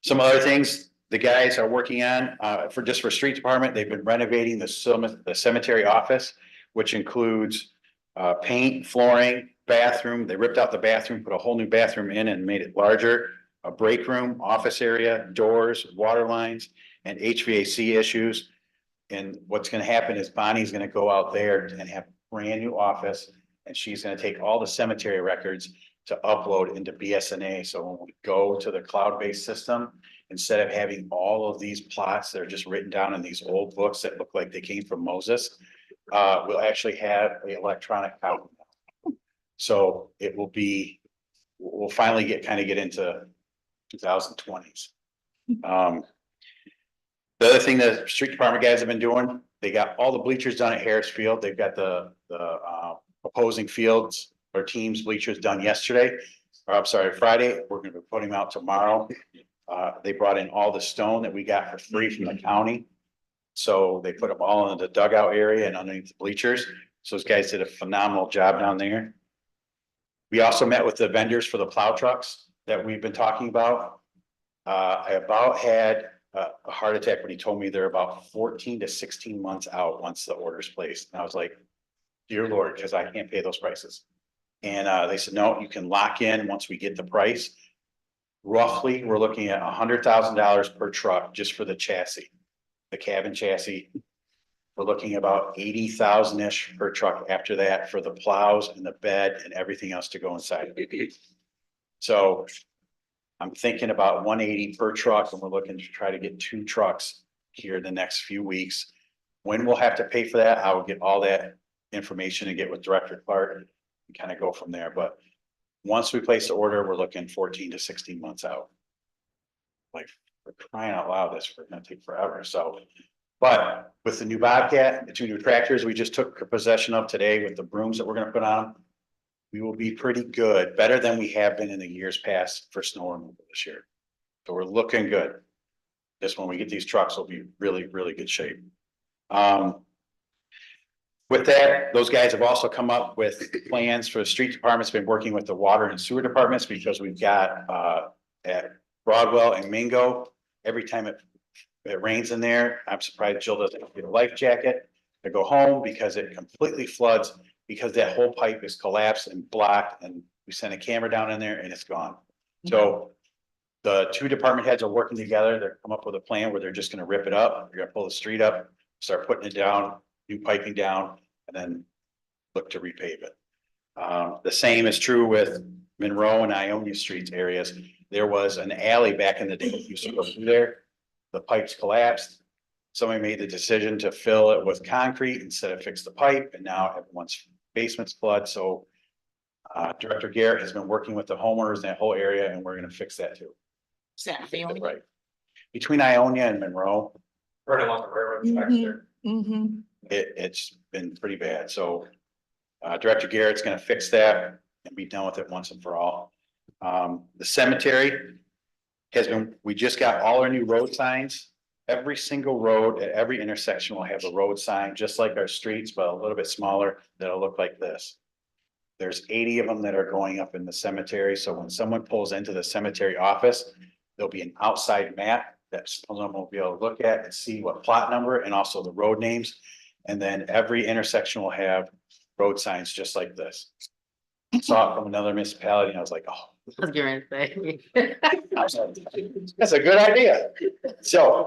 some other things the guys are working on for street department, they've been renovating the cemetery office, which includes paint, flooring, bathroom. They ripped out the bathroom, put a whole new bathroom in and made it larger, a break room, office area, doors, water lines, and HVAC issues. And what's gonna happen is Bonnie's gonna go out there and have a brand new office, and she's gonna take all the cemetery records to upload into BSNA. So when we go to the cloud-based system, instead of having all of these plots that are just written down in these old books that look like they came from Moses, we'll actually have an electronic count. So it will be, we'll finally get into 2020s. The other thing that street department guys have been doing, they got all the bleachers done at Harris Field. They've got the opposing fields or teams bleachers done yesterday, or I'm sorry, Friday. We're gonna be putting them out tomorrow. They brought in all the stone that we got for free from the county. So they put them all in the dugout area and underneath the bleachers. So those guys did a phenomenal job down there. We also met with the vendors for the plow trucks that we've been talking about. I about had a heart attack when he told me they're about 14 to 16 months out once the order's placed. And I was like, dear Lord, because I can't pay those prices. And they said, no, you can lock in once we get the price. Roughly, we're looking at $100,000 per truck just for the chassis, the cabin chassis. We're looking about 80,000-ish per truck after that for the plows and the bed and everything else to go inside. So I'm thinking about 180 per truck, and we're looking to try to get 2 trucks here in the next few weeks. When we'll have to pay for that, I will get all that information and get with Director Clark and kind of go from there. But once we place the order, we're looking 14 to 16 months out. Like, we're crying out loud, this is gonna take forever. So, but with the new Bobcat, the 2 new tractors we just took possession of today with the brooms that we're gonna put on them, we will be pretty good, better than we have been in the years past for snow removal this year. So we're looking good. Just when we get these trucks, we'll be really, really good shape. With that, those guys have also come up with plans for the street department's been working with the water and sewer departments, because we've got at Broadwell and Mingo, every time it rains in there, I'm surprised Jill doesn't get a life jacket to go home, because it completely floods, because that whole pipe is collapsed and blocked, and we sent a camera down in there and it's gone. So the 2 department heads are working together. They're come up with a plan where they're just gonna rip it up. They're gonna pull the street up, start putting it down, new piping down, and then look to repave it. The same is true with Monroe and Ionia Streets areas. There was an alley back in the day that used to go through there. The pipes collapsed. Somebody made the decision to fill it with concrete instead of fix the pipe, and now everyone's basements flood. So Director Garrett has been working with the homeowners in that whole area, and we're gonna fix that too. Right. Between Ionia and Monroe. Right along the railroad tracks there. It's been pretty bad. So Director Garrett's gonna fix that and be done with it once and for all. The cemetery has been, we just got all our new road signs. Every single road at every intersection will have a road sign, just like our streets, but a little bit smaller, that'll look like this. There's 80 of them that are going up in the cemetery, so when someone pulls into the cemetery office, there'll be an outside map that someone will be able to look at and see what plot number and also the road names. And then every intersection will have road signs just like this. Saw it from another municipality and I was like, oh. I was going to say. That's a good idea. So,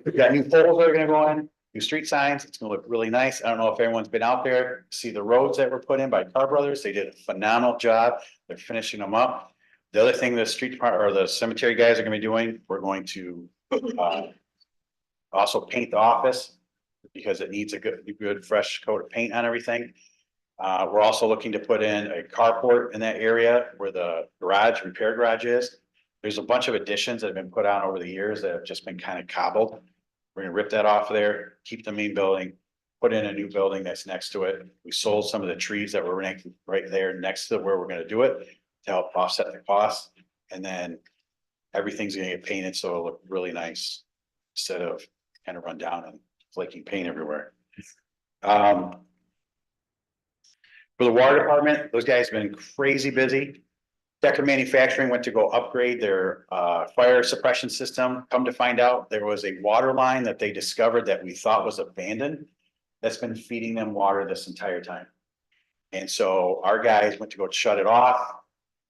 we've got new poles that are gonna go in, new street signs. It's gonna look really nice. I don't know if everyone's been out there, see the roads that were put in by Carr Brothers. They did a phenomenal job. They're finishing them up. The other thing the street department or the cemetery guys are gonna be doing, we're going to, also paint the office because it needs a good fresh coat of paint on everything. We're also looking to put in a carport in that area where the repair garage is. There's a bunch of additions that have been put on over the years that have just been kind of cobbled. We're gonna rip that off of there, keep the main building, put in a new building that's next to it. We sold some of the trees that were right there next to where we're gonna do it to help offset the cost. And then everything's gonna get painted, so it'll look really nice instead of kind of run down and flaking paint everywhere. For the water department, those guys have been crazy busy. Decker Manufacturing went to go upgrade their fire suppression system. Come to find out, there was a water line that they discovered that we thought was abandoned. That's been feeding them water this entire time. And so our guys went to go shut it off.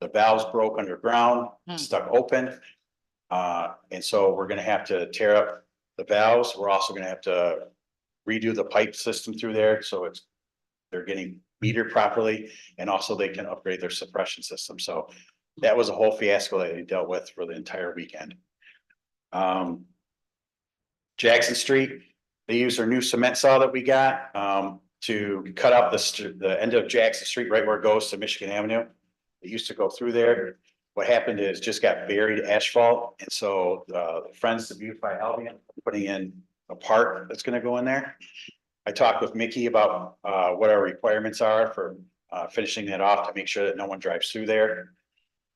The valves broke underground, stuck open. And so we're gonna have to tear up the valves. We're also gonna have to redo the pipe system through there, so they're getting metered properly, and also they can upgrade their suppression system. So that was a whole fiasco that they dealt with for the entire weekend. Jackson Street, they used their new cement saw that we got to cut out the end of Jackson Street, right where it goes to Michigan Avenue. It used to go through there. What happened is just got buried asphalt, and so the Friends to Beautify Albion putting in a park that's gonna go in there. I talked with Mickey about what our requirements are for finishing that off to make sure that no one drives through there.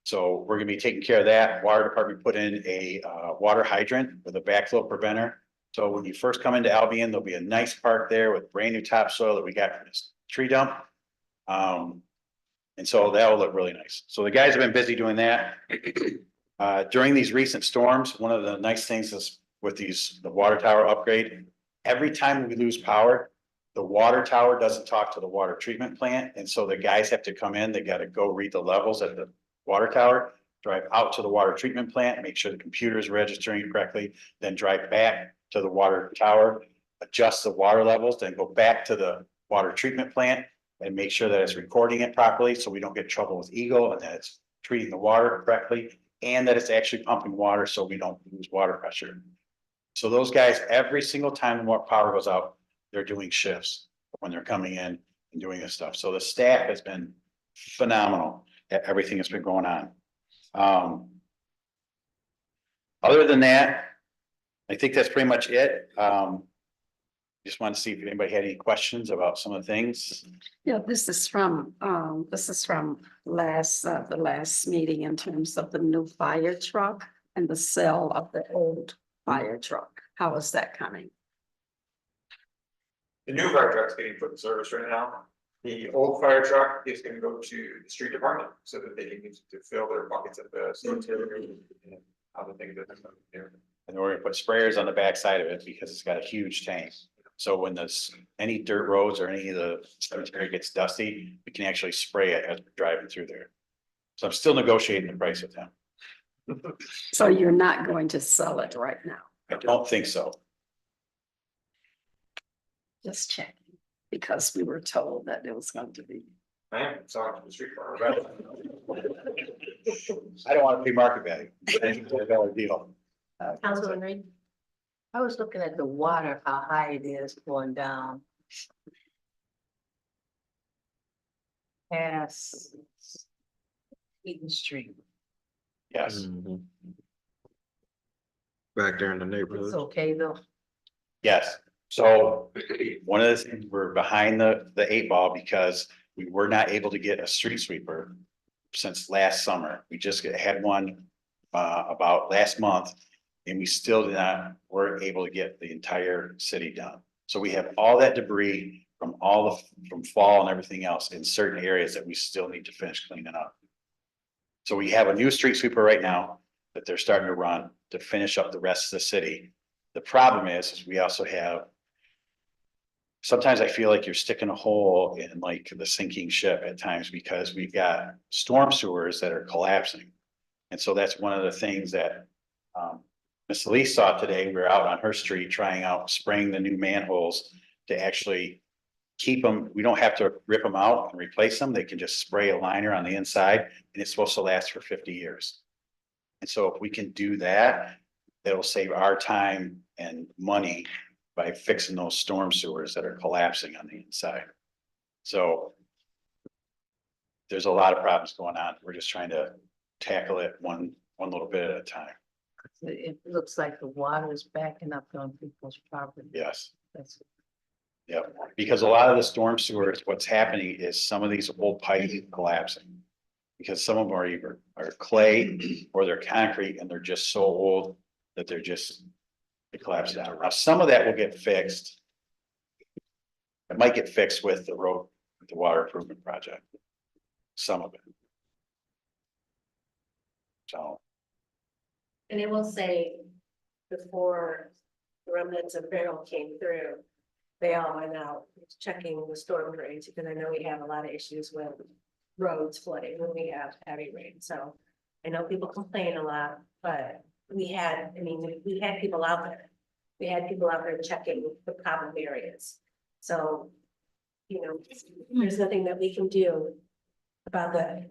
So we're gonna be taking care of that. Water department put in a water hydrant with a backflow preventer. So when you first come into Albion, there'll be a nice park there with brand new topsoil that we got from this tree dump. And so that will look really nice. So the guys have been busy doing that. During these recent storms, one of the nice things is with the water tower upgrade, every time we lose power, the water tower doesn't talk to the water treatment plant. And so the guys have to come in, they gotta go read the levels at the water tower, drive out to the water treatment plant, make sure the computer is registering correctly, then drive back to the water tower, adjust the water levels, then go back to the water treatment plant and make sure that it's recording it properly, so we don't get in trouble with Eagle, and that it's treating the water correctly, and that it's actually pumping water so we don't lose water pressure. So those guys, every single time the power goes out, they're doing shifts when they're coming in and doing this stuff. So the staff has been phenomenal at everything that's been going on. Other than that, I think that's pretty much it. Just want to see if anybody had any questions about some of the things. Yeah, this is from the last meeting in terms of the new fire truck and the sale of the old fire truck. How is that coming? The new fire truck's getting put in service right now. The old fire truck is gonna go to the street department so that they can use it to fill their buckets at the cemetery and other things that they're there. And we're gonna put sprayers on the backside of it because it's got a huge tank. So when any dirt roads or any of the cemetery gets dusty, we can actually spray it as we're driving through there. So I'm still negotiating the price with them. So you're not going to sell it right now? I don't think so. Just checking, because we were told that it was going to be. I am selling to the street car. I don't want to pay market value. $1 deal. Councilman Reed? I was looking at the water, how high it is going down. Past Eaton Street. Yes. Back there in the It's neighborhood. okay though. Yes, so one of the things, we're behind the 8 ball because we were not able to get a street sweeper since last summer. We just had one about last month, and we still weren't able to get the entire city done. So we have all that debris from from fall and everything else in certain areas that we still need to finish cleaning up. So we have a new street sweeper right now that they're starting to run to finish up the rest of the city. The problem is we also have. Sometimes I feel like you're sticking a hole in like the sinking ship at times because we've got storm sewers that are collapsing. And so that's one of the things that Ms. Elise saw today. We were out on her street trying out spraying the new manholes to actually keep them. We don't have to rip them out and replace them. They can just spray a liner on the inside and it's supposed to last for 50 years. And so if we can do that, it'll save our time and money by fixing those storm sewers that are collapsing on the inside. So there's a lot of problems going on. We're just trying to tackle it one little bit at a time. It looks like the water is backing up on people's property. Yes. That's Yeah, because a lot of the storm sewers, what's happening is some of these old pipes are collapsing. Because some of them are either clay or they're concrete and they're just so old that they're just, they collapse down. Now, some of that will get fixed. It might get fixed with the road, with the water improvement project. Some of it. So. And it will say, before the remnants of Beryl came through, they all went out checking the storm drains, because I know we have a lot of issues with roads flooding when we have heavy rain. So I know people complain a lot, but we had people out there. We had people out there checking the problem areas. So, you know, there's nothing that we can do about the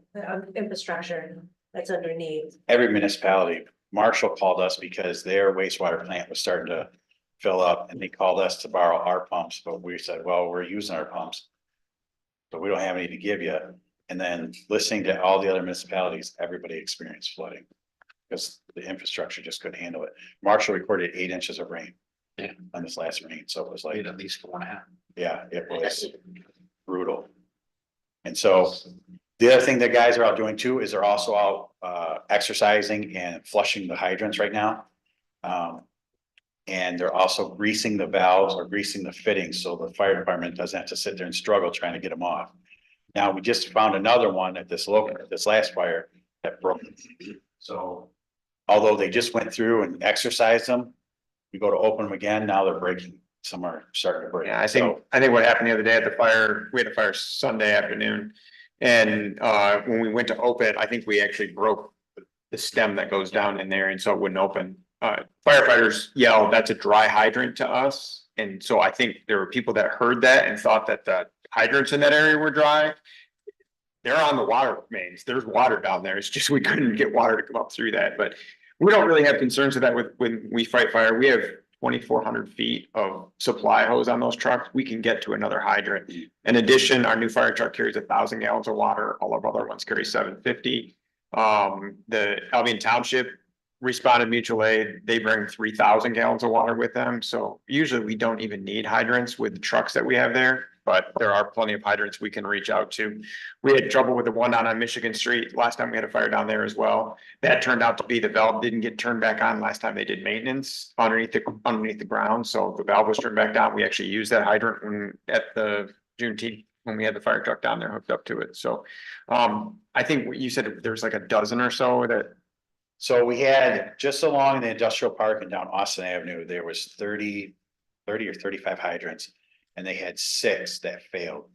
infrastructure that's underneath. Every municipality, Marshall called us because their wastewater plant was starting to fill up and they called us to borrow our pumps, but we said, well, we're using our pumps. But we don't have any to give you. And then listening to all the other municipalities, everybody experienced flooding. Because the infrastructure just couldn't handle it. Marshall recorded 8 inches of rain. Yeah. On this last rain, so it was like. At least 4.5. Yeah, it was brutal. And so the other thing that guys are out doing too is they're also out exercising and flushing the hydrants right now. And they're also greasing the valves or greasing the fittings so the fire department doesn't have to sit there and struggle trying to get them off. Now, we just found another one at this last fire that broke. So although they just went through and exercised them, we go to open them again, now they're breaking. Some are starting to break. Yeah, I think what happened the other day at the fire, we had a fire Sunday afternoon. And when we went to open it, I think we actually broke the stem that goes down in there, and so it wouldn't open. Firefighters yelled, "That's a dry hydrant" to us. And so I think there were people that heard that and thought that the hydrants in that area were dry. They're on the water mains. There's water down there. It's just we couldn't get water to come up through that. But we don't really have concerns with that when we fight fire. We have 2,400 feet of supply hose on those trucks. We can get to another hydrant. In addition, our new fire truck carries 1,000 gallons of water. All of our other ones carry 750. The Albion Township responded mutual aid. They bring 3,000 gallons of water with them. So usually we don't even need hydrants with the trucks that we have there, but there are plenty of hydrants we can reach out to. We had trouble with the one down on Michigan Street. Last time we had a fire down there as well. That turned out to be the valve didn't get turned back on last time they did maintenance underneath the ground. So the valve was turned back down. We actually used that hydrant at the Juneteenth when we had the fire truck down there hooked up to it. So I think what you said, there's like a dozen or so that. So we had just along the industrial park and down Austin Avenue, there was 30 or 35 hydrants. And they had 6 that failed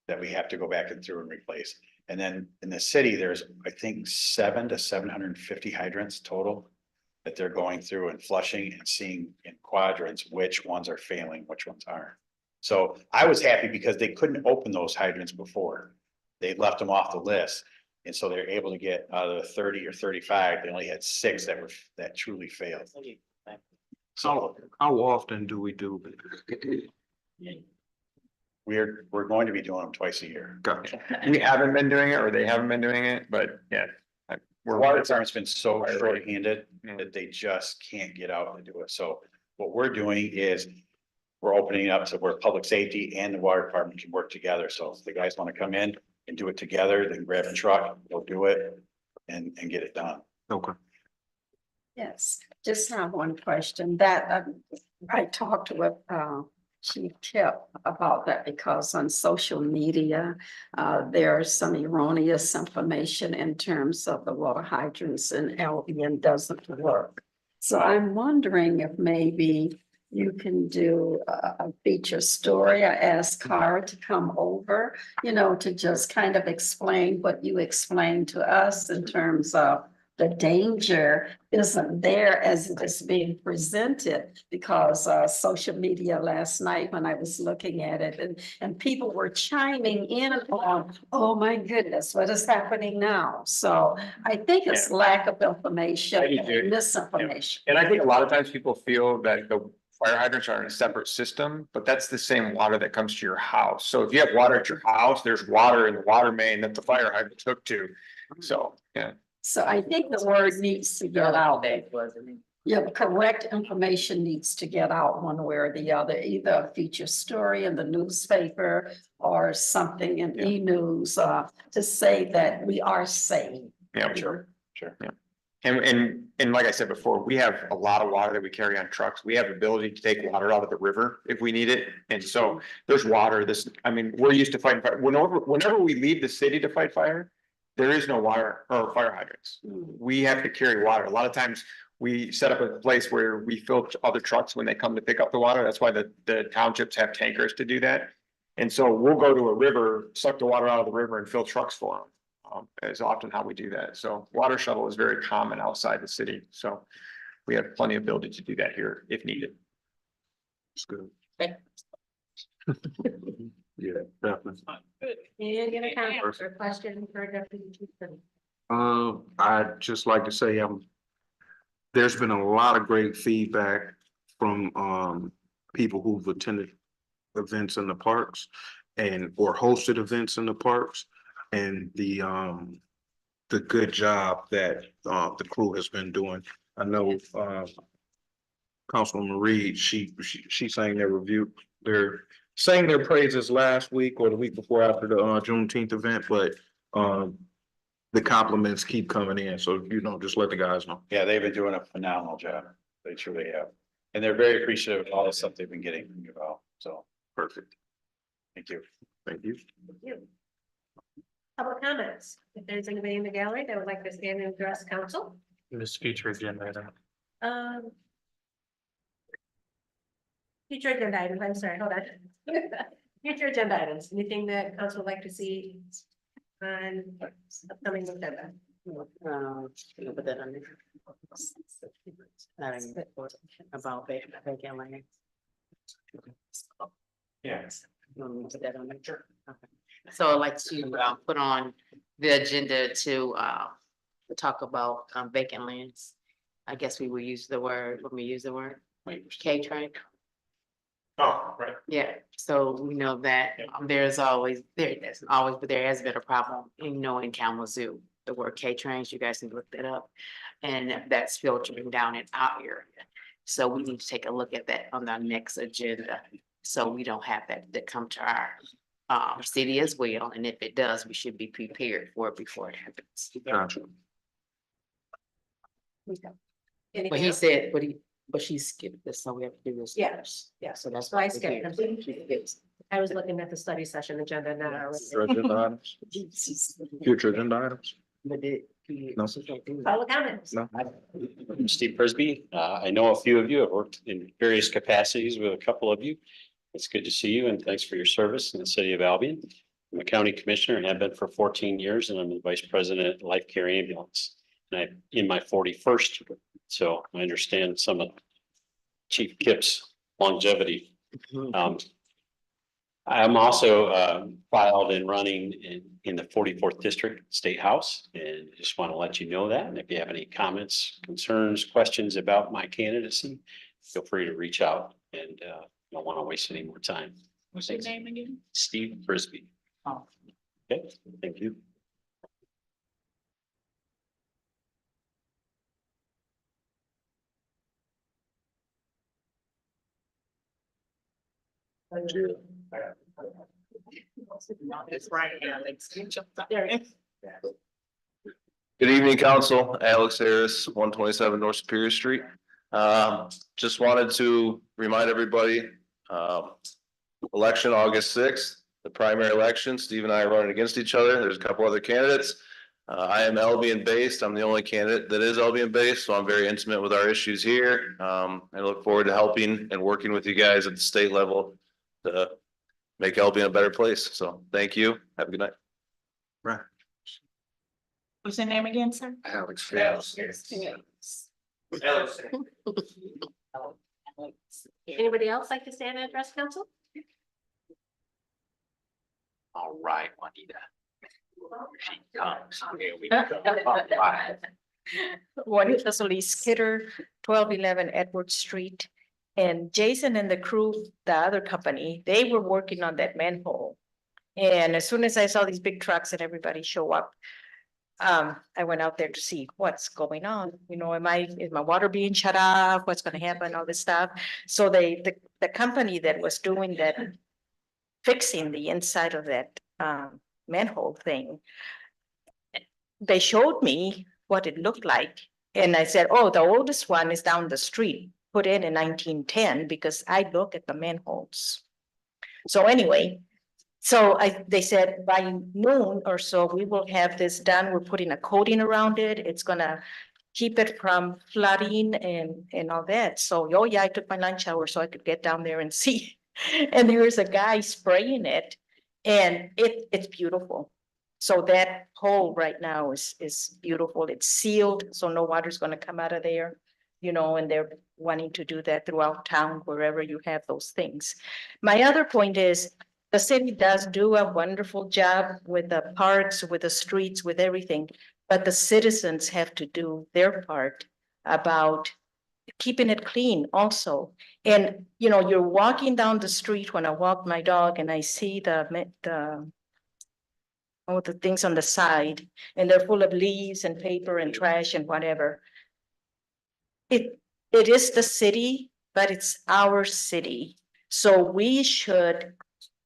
that we have to go back and through and replace. And then in the city, there's, I think, 700 to 750 hydrants total that they're going through and flushing and seeing in quadrants which ones are failing, which ones aren't. So I was happy because they couldn't open those hydrants before. They left them off the list. And so they're able to get out of the 30 or 35, they only had 6 that truly failed. So how often do we do? We're going to be doing them twice a year. Gotcha. We haven't been doing it, or they haven't been doing it, but yeah. The water department's been so short-handed that they just can't get out and do it. So what we're doing is we're opening it up to where public safety and the water department can work together. So if the guys want to come in and do it together, then grab a truck, we'll do it and get it done. Okay. Yes, just have one question that I talked with Chief Tip about that because on social media, there's some erroneous information in terms of the water hydrants and Albion doesn't work. So I'm wondering if maybe you can do a feature story. I asked Cara to come over, to just kind of explain what you explained to us in terms of the danger isn't there as it is being presented because social media last night when I was looking at it and people were chiming in on, oh my goodness, what is happening now? So I think it's lack of information, I do too. and misinformation. And I think a lot of times people feel that the fire hydrants are in a separate system, but that's the same water that comes to your house. So if you have water at your house, there's water in the water main that the fire hydrant took to. So, yeah. So I think the word needs to get out. Yeah, the correct information needs to get out one way or the other, either a feature story in the newspaper or something in e-news to say that we are safe. Yeah, sure. Yeah. And like I said before, we have a lot of water that we carry on trucks. We have ability to take water out of the river if we need it. And so there's water, we're used to fighting fire. Whenever we leave the city to fight fire, there is no water or fire hydrants. We have to carry water. A lot of times we set up a place where we fill other trucks when they come to pick up the water. That's why the townships have tankers to do that. And so we'll go to a river, suck the water out of the river and fill trucks for them. Is often how we do that. So water shuttle is very common outside the city. So we have plenty of ability to do that here if needed. It's good. Yeah, definitely. Any other comments or questions for Deputy Chief? I'd just like to say, there's been a lot of great feedback from, people who've attended events in the parks or hosted events in the parks. And the good job that, the crew has been doing. I know, Councilwoman Reed, she sang sang their praises last week or the week before after the Juneteenth event, but the compliments keep coming in. So, just let the guys know. Yeah, they've been doing a phenomenal job. They truly have. And they're very appreciative of all the stuff they've been getting from you all. So Perfect. thank you. Thank you. Thank you. Public comments. If there's anybody in the gallery that would like to stand and address council. This future agenda item. Future agenda items, I'm sorry, hold on. Future agenda items, anything that council would like to see on upcoming agenda? Put that on there. Not even about vacant land. Yes. You want me to put that on there? Sure. Okay. So I'd like to put on the agenda to talk about vacant lands. I guess we will use the word, let me use the word, K-train. Oh, right. Yeah, so we know that there's always, but there has been a problem, in Kalamazoo, the word K-trains, you guys can look that up. And that's filtering down in our area. So we need to take a look at that on the next agenda. So we don't have that come to our city as well. And if it does, we should be prepared for it before it happens. Gotcha. But he said, but she skipped this, so we have to do this. Yes, yes. So that's So I why skipped them. I was looking at the study session agenda now. Future agenda items? Future agenda items? But No. Public comments. No. I'm Steve Frisbee. I know a few of you. I've worked in various capacities with a couple of you. It's good to see you and thanks for your service in the city of Albion. I'm a county commissioner and have been for 14 years and I'm the vice president at Life Care Ambulance. And I'm in my 41st year. So I understand some of Chief Kip's longevity. I'm also filed and running in the 44th District State House, and just want to let you know that. And if you have any comments, concerns, questions about my candidacy, feel free to reach out and don't want to waste any more time. What's your name again? Steve Frisbee. Oh. Okay, thank you. It's right here. Good evening, council. Alex Harris, 127 North Superior Street. Just wanted to remind everybody Election August 6th, the primary election. Steve and I are running against each other. There's a couple other candidates. I am Albion based. I'm the only candidate that is Albion based, so I'm very intimate with our issues here. I look forward to helping and working with you guys at the state level to make Albion a better place. So thank you. Have a good night. Right. What's your name again, sir? Alex. Anybody else like to stand and address council? All right, Juanita. She comes. Here we go. All right. Juanita Solis Kidder, 1211 Edward Street. And Jason and the crew, the other company, they were working on that manhole. And as soon as I saw these big trucks and everybody show up, I went out there to see what's going on. You know, is my water being shut off? What's gonna happen? All this stuff. So the company that was doing that, fixing the inside of that manhole thing, they showed me what it looked like. And I said, oh, the oldest one is down the street, put in 1910, because I look at the manholes. So anyway, they said by noon or so, we will have this done. We're putting a coating around it. It's gonna keep it from flooding and all that. So, oh yeah, I took my lunch hour so I could get down there and see. And there's a guy spraying it, and it's beautiful. So that hole right now is beautiful. It's sealed, so no water's gonna come out of there, you know, and they're wanting to do that throughout town, wherever you have those things. My other point is, the city does do a wonderful job with the parks, with the streets, with everything, but the citizens have to do their part about keeping it clean also. And, you know, you're walking down the street when I walk my dog and I see all the things on the side, and they're full of leaves and paper and trash and whatever. It is the city, but it's our city. So we should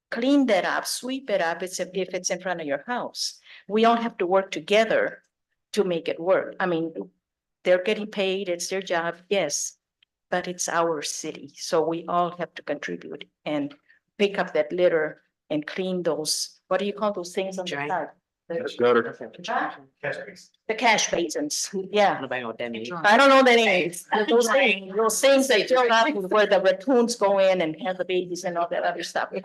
clean that up, sweep it up, if it's in front of your house. We all have to work together to make it work. I mean, they're getting paid, it's their job, yes, but it's our city. So we all have to contribute and pick up that litter and clean those, what do you call those things on the side? The cash basins, yeah. Nobody know what that means. I don't know the names. Those things they fill up where the raccoons go in and have the babies and all that other stuff. We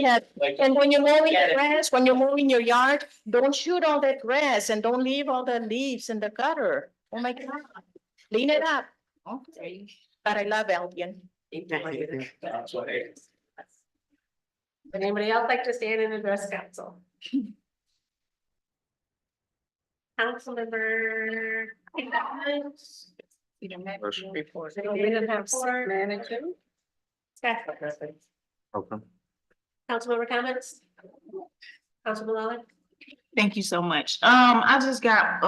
have, and when you're mowing the grass, when you're mowing your yard, don't shoot all that grass and don't leave all the leaves in the gutter. Oh my God, clean it up. But I love Albion. Would anybody else like to stand and address council? Councilmember. Report. We didn't have city manager. Staff. Okay. Councilmember comments? Councilman Lawler? Thank you so much. I just got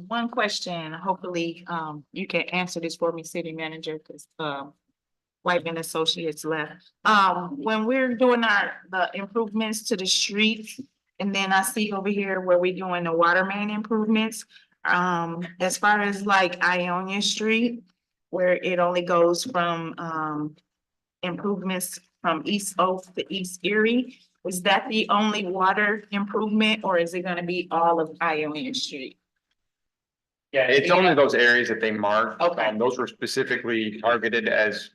one question. Hopefully, you can answer this for me, city manager, because Whiteman Associates left. When we're doing the improvements to the streets, and then I see over here where we're doing the water main improvements. As far as like Ionia Street, where it only goes from improvements from East Oak to East Erie. Is that the only water improvement, or is it gonna be all of Ionia Street? Yeah, it's only those areas that they marked. Okay. Those were specifically targeted as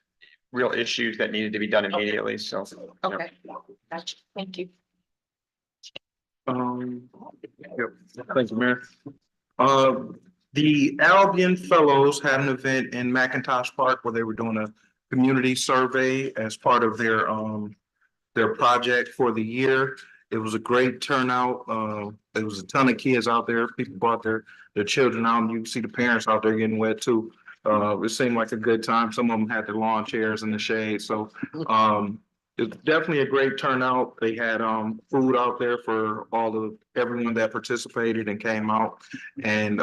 real issues that needed to be done immediately, so. Okay, gotcha, thank you. Yep. Thank you, Mayor. The Albion Fellows had an event in McIntosh Park where they were doing a community survey as part of their project for the year. It was a great turnout. There was a ton of kids out there. People brought their children out, and you can see the parents out there getting wet too. It seemed like a good time. Some of them had their lawn chairs in the shade, so it's definitely a great turnout. They had food out there for everyone that participated and came out, and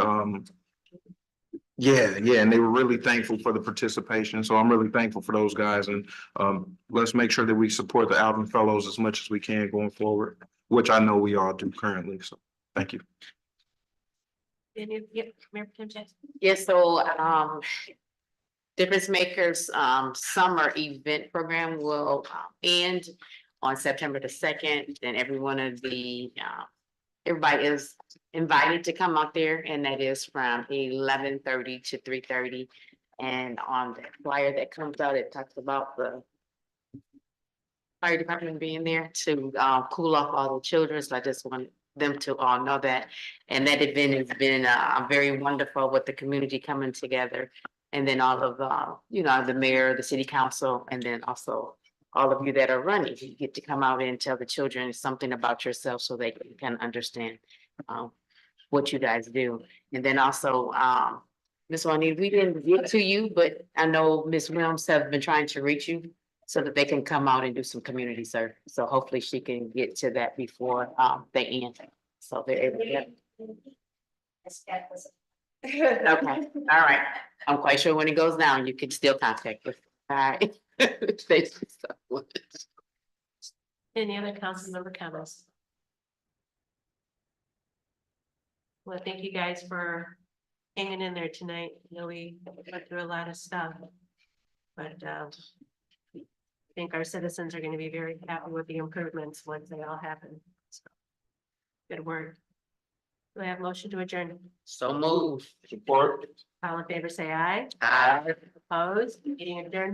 yeah, and they were really thankful for the participation. So I'm really thankful for those guys, and let's make sure that we support the Albion Fellows as much as we can going forward, which I know we all do currently. So thank you. Yep, Mayor Pro Tem Jackson. Yes, so Difference Makers summer event program will end on September the 2nd. And every one of the everybody is invited to come out there, and that is from 11:30 to 3:30. And on the flyer that comes out, it talks about the fire department being there to cool off all the children. So I just want them to all know that. And that event has been very wonderful with the community coming together. And then all of the mayor, the city council, and then also all of you that are running, you get to come out and tell the children something about yourself so they can understand what you guys do. And then also, Ms. Juanita, we didn't get to you, but I know Ms. Williams have been trying to reach you so that they can come out and do some community service. So hopefully she can get to that before they end. So they're able to. Okay, all right. I'm quite sure when it goes down, you can still contact us. All right. Any other council member comments? Well, thank you guys for hanging in there tonight. You know, we went through a lot of stuff. But I think our citizens are going to be very happy with the improvements once they all happen. So, good work. Do I have a motion to adjourn? So move. Support. All in favor, say aye. Aye. Opposed? Meeting adjourned.